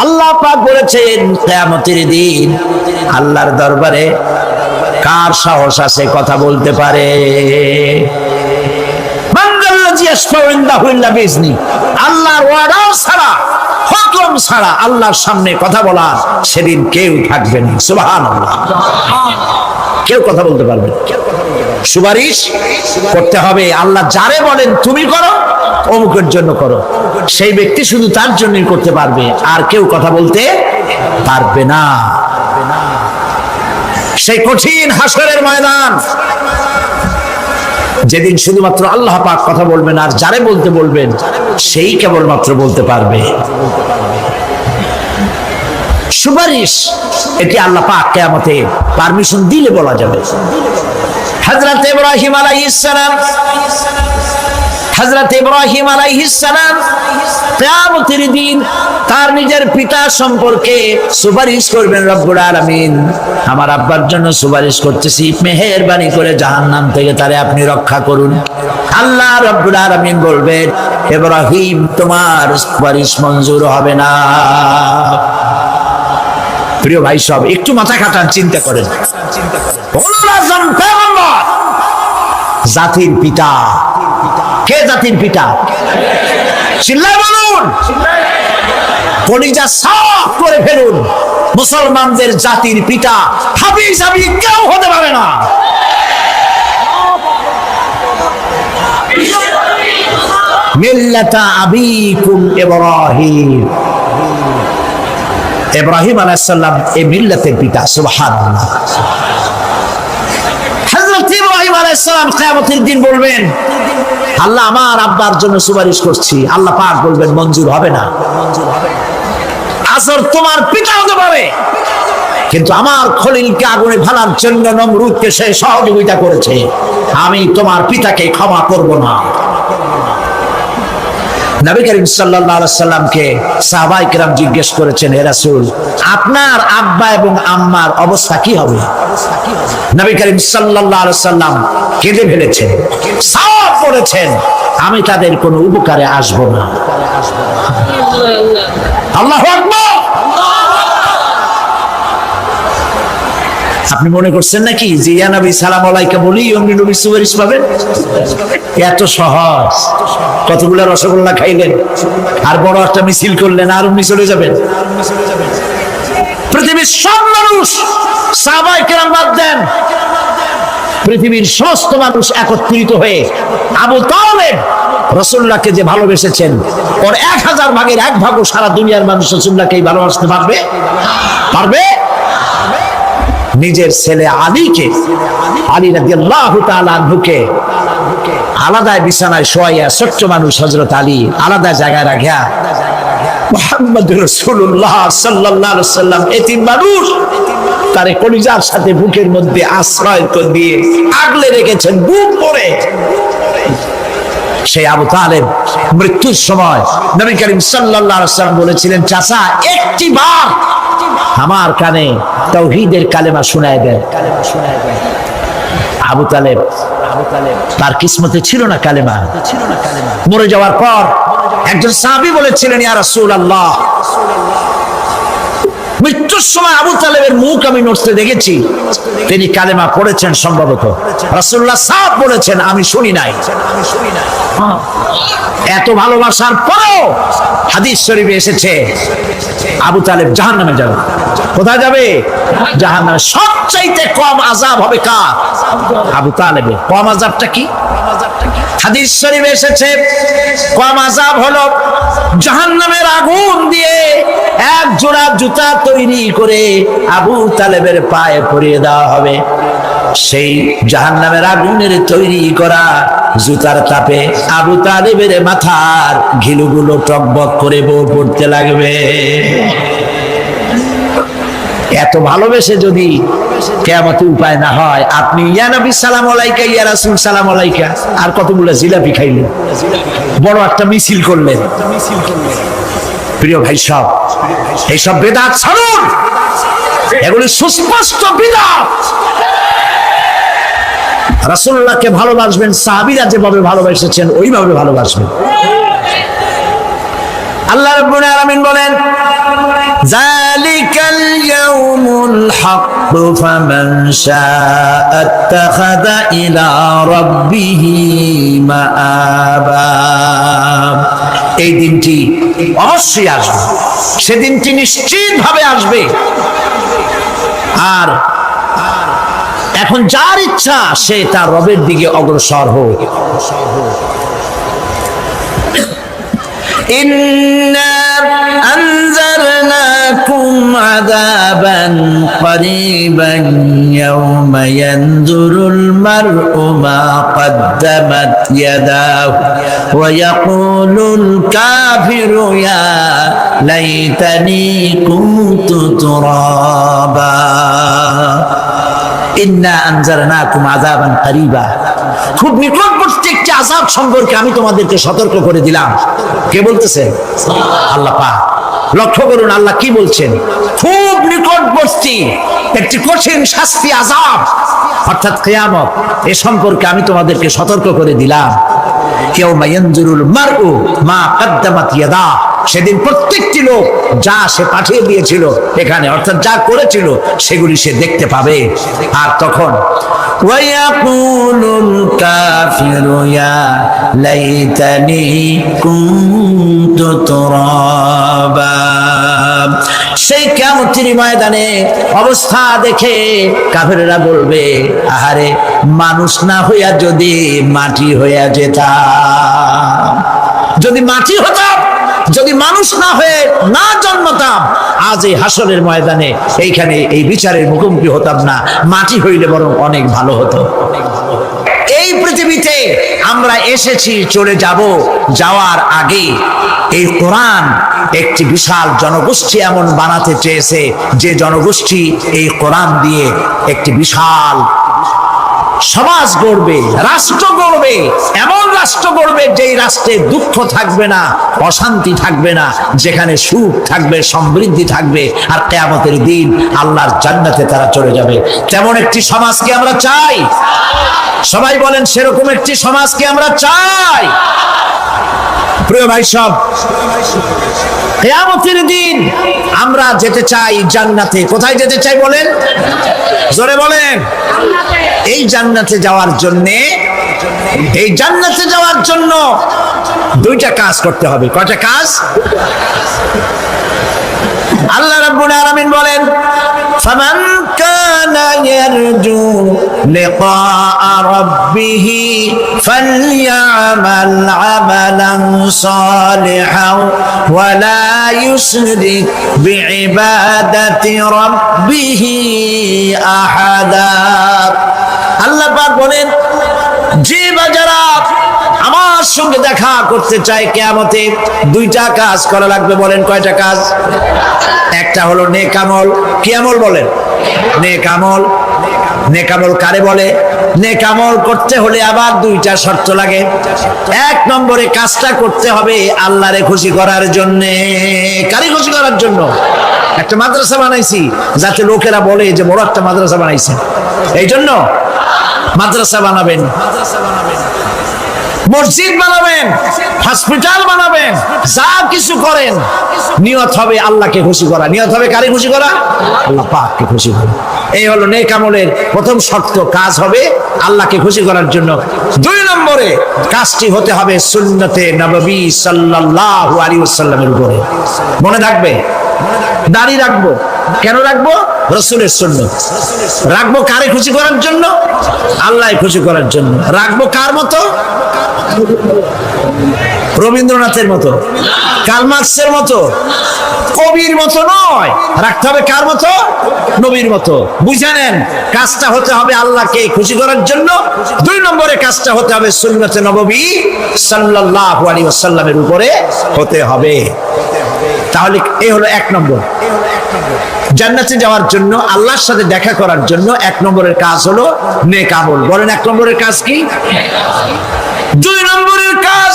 আল্লাহ পাক বলেছেন কিয়ামতের দিন আল্লাহর দরবারে কার সাহস আছে কথা বলতে পারে? মান যাল্লাযী ইয়াশফাউ ইনদাহু ইল্লা বিইযনিহি। আল্লাহর ওয়াদা ছাড়া, হুকুম ছাড়া আল্লাহর সামনে কথা বলা সেদিন কেউ থাকবে না। সুবহানাল্লাহ। কেউ কথা বলতে পারবে না। সুপারিশ করতে হবে, আল্লাহ যারে বলেন তুমি করো, অমুকের জন্য করো, সেই ব্যক্তি শুধু তার জন্যই করতে পারবে, আর কেউ কথা বলতে পারবে না। সেই কঠিন হাসরের ময়দান, যেদিন শুধুমাত্র আল্লাহ পাক কথা বলবেন, আর যারে বলতে বলবেন সেই কেবলমাত্র বলতে পারবে। সুপারিশ এটি আল্লাহ পাক কিয়ামতে পারমিশন দিলে বলা যাবে। হযরত ইব্রাহিম আলাইহিস সালাম, হযরত ইব্রাহিম আলাইহিস সালাম কিয়ামতের দিন তার নিজের পিতা সম্পর্কে সুপারিশ করবেন। রব্বুল আলামিন, আমার আব্বার জন্য সুপারিশ করতেছি, মেহেরবানি করে জাহান্নাম থেকে তারে আপনি রক্ষা করুন। আল্লাহ রব্বুল আলামিন বলবেন, ইব্রাহিম তোমার সুপারিশ মঞ্জুর হবে না। প্রিয় ভাই সব, একটু মাথা খাটান, চিন্তা করেন। জাতির পিতা কে? জাতির পিতা চিল্লায় বলুন, কলিজা সাফ করে ফেলুন। মুসলমানদের জাতির পিতা হাফিজ আবি কেউ হতে পারে না। মিল্লাতা আবিকুম ইব্রাহিম, ইব্রাহিম আলাইহিস সালাম এই মিল্লাতের পিতা। সুবহানাল্লাহ। হযরত ইব্রাহিম আলাইহিস সালাম কিয়ামতের দিন বলবেন, আল্লাহ আমার আব্বার জন্য সুপারিশ করছি। আল্লাহ পাক বলবেন মঞ্জুর হবে না। আসর তোমার পিতা হতে পারে, কিন্তু আমার খলিলকে আগুনে ফেলার জন্য নমরুদকে সে সহযোগিতা করেছে, আমি তোমার পিতাকে ক্ষমা করব না। নবী করিম সাল্লাল্লাহু আলাইহি সাল্লামকে সাহাবায়ে কেরাম জিজ্ঞেস করেছেন, হে রাসূল, আপনার আব্বা এবং আম্মার অবস্থা কি হবে? নবী করিম সাল্লাল্লাহু আলাইহি সাল্লাম কেঁদে ফেলেছেন, সাফ করেছেন, আমি তাদের কোনো উপকারে আসব না। আল্লাহু আকবার। আপনি মনে করছেন নাকি যে ইয়া নবী সালাম আলাইকা বলি অমনি নবী সুপারিশ পাবেন? এত সহজ। কতগুলো রসগোল্লা খাইলেন আর বড় একটা মিছিল করলেন আর অমনি চলে যাবেন? পৃথিবীর সব মানুষ, সাহাবায়ে কেরাম বাদ দেন, পৃথিবীর সমস্ত মানুষ একত্রিত হয়ে আবু তালেব রাসূলুল্লাহকে যে ভালোবেসেছেন, ওর 1000 ভাগের 1 ভাগও সারা দুনিয়ার মানুষ রাসূলুল্লাহকে ভালোবাসতে পারবে? পারবে? নিজের ছেলে আলীকে, আলী রাদিয়াল্লাহু তাআলা আনহুকে আলাদা বিছানায় শোয়াইয়া, ছোট্ট মানুষ হযরত আলী আলাদা জায়গায় রাখিয়া মুহাম্মদুর রাসূলুল্লাহ সাল্লাল্লাহু আলাইহি ওয়াসাল্লাম এতিম মানুষ তার কলিজার সাথে বুকের মধ্যে আশ্রয় দিয়ে আগলে রেখেছেন বুক ভরে। সেই আবু তালেব মৃত্যুর সময় নবী করিম সাল্লাল্লাহু আলাইহি ওয়াসাল্লাম বলেছিলেন, চাচা একটি বার আমার কানে তাওহীদের কালেমা শোনায় দেন। আবু তালেব তার কিসমতে ছিল না কালেমা। মরে যাওয়ার পর একজন সাহাবী বলেছিলেন, ইয়া রাসূলুল্লাহ, মৃত্যুর সময় আবু তালেবের মুখ আমি নড়তে দেখেছি, তিনি কালেমা পড়েছেন সম্ভবত। রাসূলুল্লাহ সাফ বলেছেন, আমি শুনি নাই। এত ভালোবাসার পরেও হাদিস শরীফে এসেছে আবু তালেব জাহান্নামে যাবে। কোথায় যাবে? জাহান্নামে। সবচাইতে কম আযাব হবে কার? আবু তালেবের। কম আযাবটা কি? হাদিস শরীফে এসেছে কম আযাব হলো জাহান্নামের আগুন দিয়ে এক জোড়া জুতা তৈরি করে আবু তালেবের পায়ে পরিয়ে দেওয়া হবে। সেই জাহান্নামের আগুনের তৈরি করা জুতার তাপে আবু তালেবের মাথার ঘিলুগুলো টকবক করে বউ পড়তে লাগবে। এত ভালোবেসে যদি কিয়ামতে উপায় না হয়, আপনি ইয়া নবী সালাম আলাইকা, ইয়া রাসূল সালাম আলাইকা, আর কতগুলো জিলাপি খাইলেন, বড় একটা মিছিল করলেন। প্রিয় ভাই সব, এইসব বেদাত ছাড়ুন, এগুলি সুস্পষ্ট বিদআত। রাসূলুল্লাহকে ভালোবাসবেন, সাহাবীরা যেভাবে ভালোবেসেছেন ওইভাবে ভালোবাসবেন। আল্লাহ রাব্বুল আলামিন বলেন, যালিকাল ইয়াউমুল হক ফামান শাআ আত্তাখাযা ইলা রাব্বিহি মাআবা। এই দিনটি অবশ্যই আসবে, সেদিনটি নিশ্চিতভাবে আসবে। আর এখন যার ইচ্ছা সে তার রবের দিকে অগ্রসর হোক। ইন্না আনজারনাকুম আযাবান করিবান ইয়াওমা ইয়ানজুরুল মার'উ মা কদ্দামাত ইয়াদাহু ওয়া ইয়াকুলুল কাফিরু ইয়া লাইতানি কুনতু তুরাবা। ইন্না আনজারনাকুম আযাবান করিবা, খুব নিকটবর্তী একটি আযাব সম্পর্কে আমি তোমাদেরকে সতর্ক করে দিলাম। কে বলতেছে? আল্লাহ পাক। লক্ষ্য করুন আল্লাহ কি বলছেন, খুব নিকটবর্তী একটি কঠিন শাস্তি, আযাব, অর্থাৎ কিয়ামত, এ সম্পর্কে আমি তোমাদেরকে সতর্ক করে দিলাম। ইয়াউমা ইয়ানজুরুল মার'উ মা কদ্দামাত ইয়াদাহু, সেদিন প্রত্যেকটি লোক যা সে পাঠিয়ে দিয়েছিল এখানে, অর্থাৎ যা করেছিল সেগুলি সে দেখতে পাবে। আর তখন ওয়ায়াকুলুল কাফিরু ইয়া লাইতানি কুনতু তুরাবা, সেই কিয়ামতের ময়দানে অবস্থা দেখে কাফেররা বলবে, আহারে মানুষ না হইয়া যদি মাটি হইয়া যেতাম, যদি মাটি হতাম, যদি মানুষ না হয়ে না জন্মতাম, আজ এই হাসরের ময়দানে এইখানে এই বিচারের মুখোমুখি হতাম না, মাটি হইলে বরং অনেক ভালো হতো। এই পৃথিবীতে আমরা এসেছি, চলে যাব, যাওয়ার আগে এই কোরআন একটি বিশাল জনগোষ্ঠী এমন বানাতে চেয়েছে যে জনগোষ্ঠী এই কোরআন দিয়ে একটি বিশাল সমাজ গড়বে, রাষ্ট্র গড়বে, এমন রাষ্ট্র গড়বে যেই রাষ্ট্রে দুঃখ থাকবে না, অশান্তি থাকবে না, যেখানে সুখ থাকবে, সমৃদ্ধি থাকবে, আর কিয়ামতের দিন আল্লাহর জান্নাতে তারা চলে যাবে। তেমন একটি সমাজকে আমরা চাই। সবাই বলেন, সেরকম একটি সমাজকে আমরা চাই। প্রিয় ভাই সব, কিয়ামতের দিন আমরা যেতে চাই জান্নাতে। কোথায় যেতে চাই বলেন? জোরে বলেন। এই জান্নাতে যাওয়ার জন্য, এই জান্নাতে যাওয়ার জন্য দুইটা কাজ করতে হবে। কয়টা কাজ? আল্লাহ রাব্বুল আলামিন বলেন, ফামান কানা ইয়ারজু লিকাআ রাব্বিহি ফালইআমাল আমালান সালিহান ওয়া লা ইউশরিক বিইবাদাতি রাব্বিহি আহাদা। আল্লাহ পাক বলেন, যে বাজারা আমার সঙ্গে দেখা করতে চায় কিয়ামতে, দুইটা কাজ করা লাগবে। বলেন কয়টা কাজ? একটা হলো নেক আমল। কি আমল বলেন? নেক আমল। নেক আমল কারে বলে? নেক আমল করতে হলে আবার দুইটা শর্ত লাগে। এক নম্বরে কাজটা করতে হবে আল্লাহরে খুশি করার জন্য। কারে খুশি করার জন্য? একটা মাদ্রাসা বানাইছি যাতে লোকেরা বলে যে বড় একটা মাদ্রাসা বানাইছে, এই জন্য মাদ্রাসা বানাবেন, মসজিদ বানাবেন, হসপিটাল বানাবেন, যা কিছু করেন নিয়ত হবে আল্লাহকে খুশি করা। নিয়ত হবে কারে খুশি করা? আল্লাহ পাককে খুশি করা। এই হলো নেক আমলের প্রথম শর্ত, কাজ হবে আল্লাহকে খুশি করার জন্য। দুই নম্বরে কাজটি হতে হবে সুন্নতে নববী সাল্লাল্লাহু আলাইহি ওয়াসাল্লামের উপরে। মনে থাকবে, দাড়ি রাখবো কেন রাখবো? রাসূলের সুন্নাত। রাখবো কারে খুশি করার জন্য? আল্লাহকে খুশি করার জন্য। রাখবো কার মতো? রবীন্দ্রনাথের মতো, কার্ল মার্কসের মতো, কবির মতো নয়। রাখতে হবে কার মতো? নবীর মতো। বুঝে নেন, কাজটা হতে হবে আল্লাহকে খুশি করার জন্য। দুই নম্বরে কাজটা হতে হবে সুন্নতে নববী সাল্লাল্লাহু আলাইহি ওয়াসাল্লামের উপরে হতে হবে। তাহলে এই হলো এক নম্বর। জান্নাতে যাওয়ার জন্য, আল্লাহর সাথে দেখা করার জন্য এক নম্বরের কাজ হলো নেক আমল। বলেন এক নম্বরের কাজ কি? দুই নম্বরের কাজ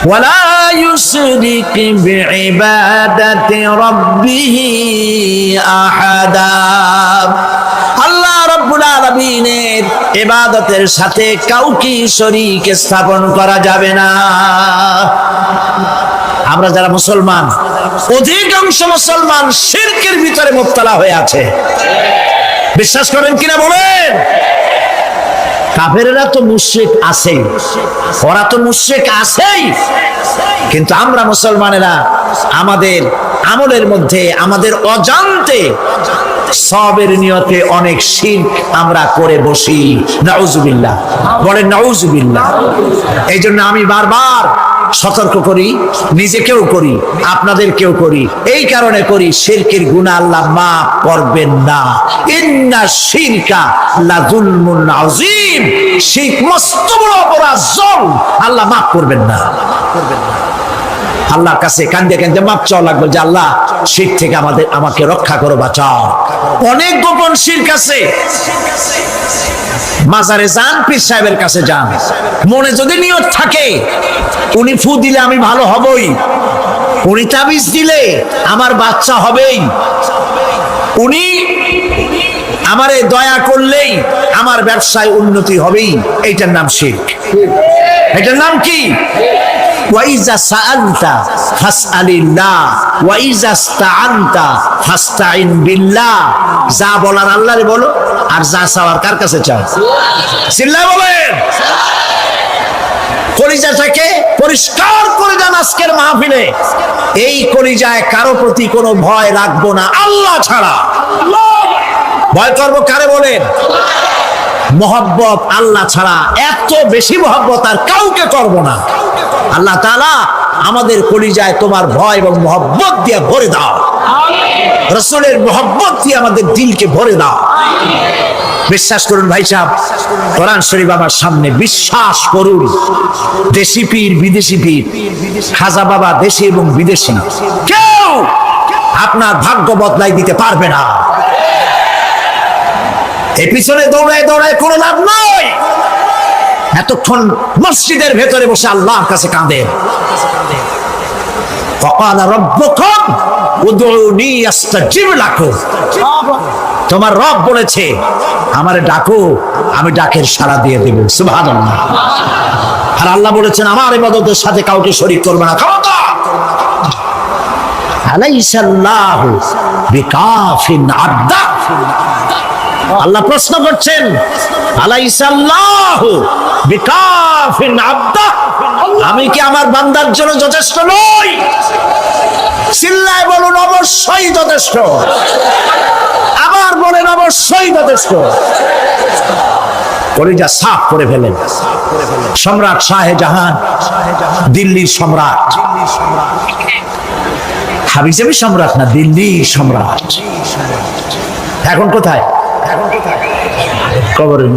ওয়ালা ইউশরিক বিইবাদাতি রাব্বিহি আহাদা। আল্লাহ রাব্বুল আলামিনের ইবাদতের সাথে কাউকে শরীক স্থাপন করা যাবে না। আমরা যারা মুসলমান, অধিকাংশ মুসলমান শিরকের ভিতরে মুবতালা হয়ে আছে। বিশ্বাস করেন কিনা বলেন? কাফেররা তো মুশরিক আছেই, ওরা তো মুশরিক আছেই, কিন্তু আমরা মুসলমানেরা আমাদের আমলের মধ্যে, আমাদের অজান্তে সবের নিয়তে অনেক শিরক আমরা করে বসি। নাউজুবিল্লাহ। বলেন নাউজুবিল্লাহ। এই জন্য আমি বারবার সতর্ক করি, নিজেকেও করি, আপনাদেরকেও করি। এই কারণে করি, শিরকের গুনাহ আল্লাহ মাফ করবেন না। ইন্না শিরকা লাযুলমুন আযীম। শিরক মস্ত বড় অপরাধ, জুলম, আল্লাহ মাফ করবেন না। আল্লাহর কাছে কান্দে কান্দে মাপ চাওয়া লাগবে যে আল্লাহ শিরক থেকে আমাকে রক্ষা করো, বাঁচাও। অনেক গোপন শিরক আছে। মাজারে যান, পীর সাহেবের কাছে যান, মনে যদি নিয়ত থাকে উনি ফু দিলে আমি ভালো হবই, উনি তাবিজ দিলে আমার বাচ্চা হবেই, উনি আমারে দয়া করলেই আমার ব্যবসায় উন্নতি হবেই, এইটার নাম শিরক। এটার নাম কি? ওয়াইজা সাআলতা ফাসআলিল্লাহ ওয়াইজা ইসতাআনতা ফাসতাইন বিল্লাহ। যা বলার আল্লাহরে বলো, আর যা চাওয়ার কার কাছে চাও? চিল্লায় বলেন। কলিজাটাকে পরিষ্কার করে দেন আজকের মাহফিলে। এই কলিজায় কারো প্রতি কোনো ভয় রাখবো না আল্লাহ ছাড়া। ভয় করবো কারে বলেন? মহব্বত আল্লাহ ছাড়া, এত বেশি মহব্বত আর কাউকে করব না। আল্লাহ তাআলা আমাদের কলিজায় তোমার ভয় এবং মহব্বত দিয়ে ভরে দাও, রাসূলের মহব্বত দিয়ে আমাদের দিলকে ভরে দাও। বিশ্বাস করুন ভাই সাহেব, কোরআন শরীফ আমার সামনে, বিশ্বাস করুন। দেশি পীর বিদেশি পীর, খাজা বাবা দেশি এবং বিদেশি, কেউ আপনার ভাগ্য বদলাই দিতে পারবে না। এই পিছনে দৌড়ায় দৌড়ায় কোনো লাভ নয়। এতক্ষণ মসজিদের ভেতরে বসে আল্লাহর কাছে কাঁদেন। وقال ربكم ادعوني استجب لكم। তোমার রব বলেছে আমারে ডাকো, আমি ডাকের সাড়া দিয়ে দেব। সুবহানাল্লাহ। আর আল্লাহ বলেছেন আমার ইবাদতের সাথে কাউকে শরীক করবে না। খবরদার। আলাইসাল্লাহু বিকাফিন আবদা। আল্লাহ প্রশ্ন করছেন, আলাইসাল্লাহু বিকাফিন আবদা, আমি কি আমার বান্দার জন্য যথেষ্ট নই? চিল্লায় বলুন অবশ্যই যথেষ্ট। আবার বলেন অবশ্যই যথেষ্ট। কলিজা সাফ করে ফেলেন। সম্রাট শাহজাহান, দিল্লির সম্রাট, হাবিজাবি সম্রাট না, দিল্লির সম্রাট। এখন কোথায়? কবরের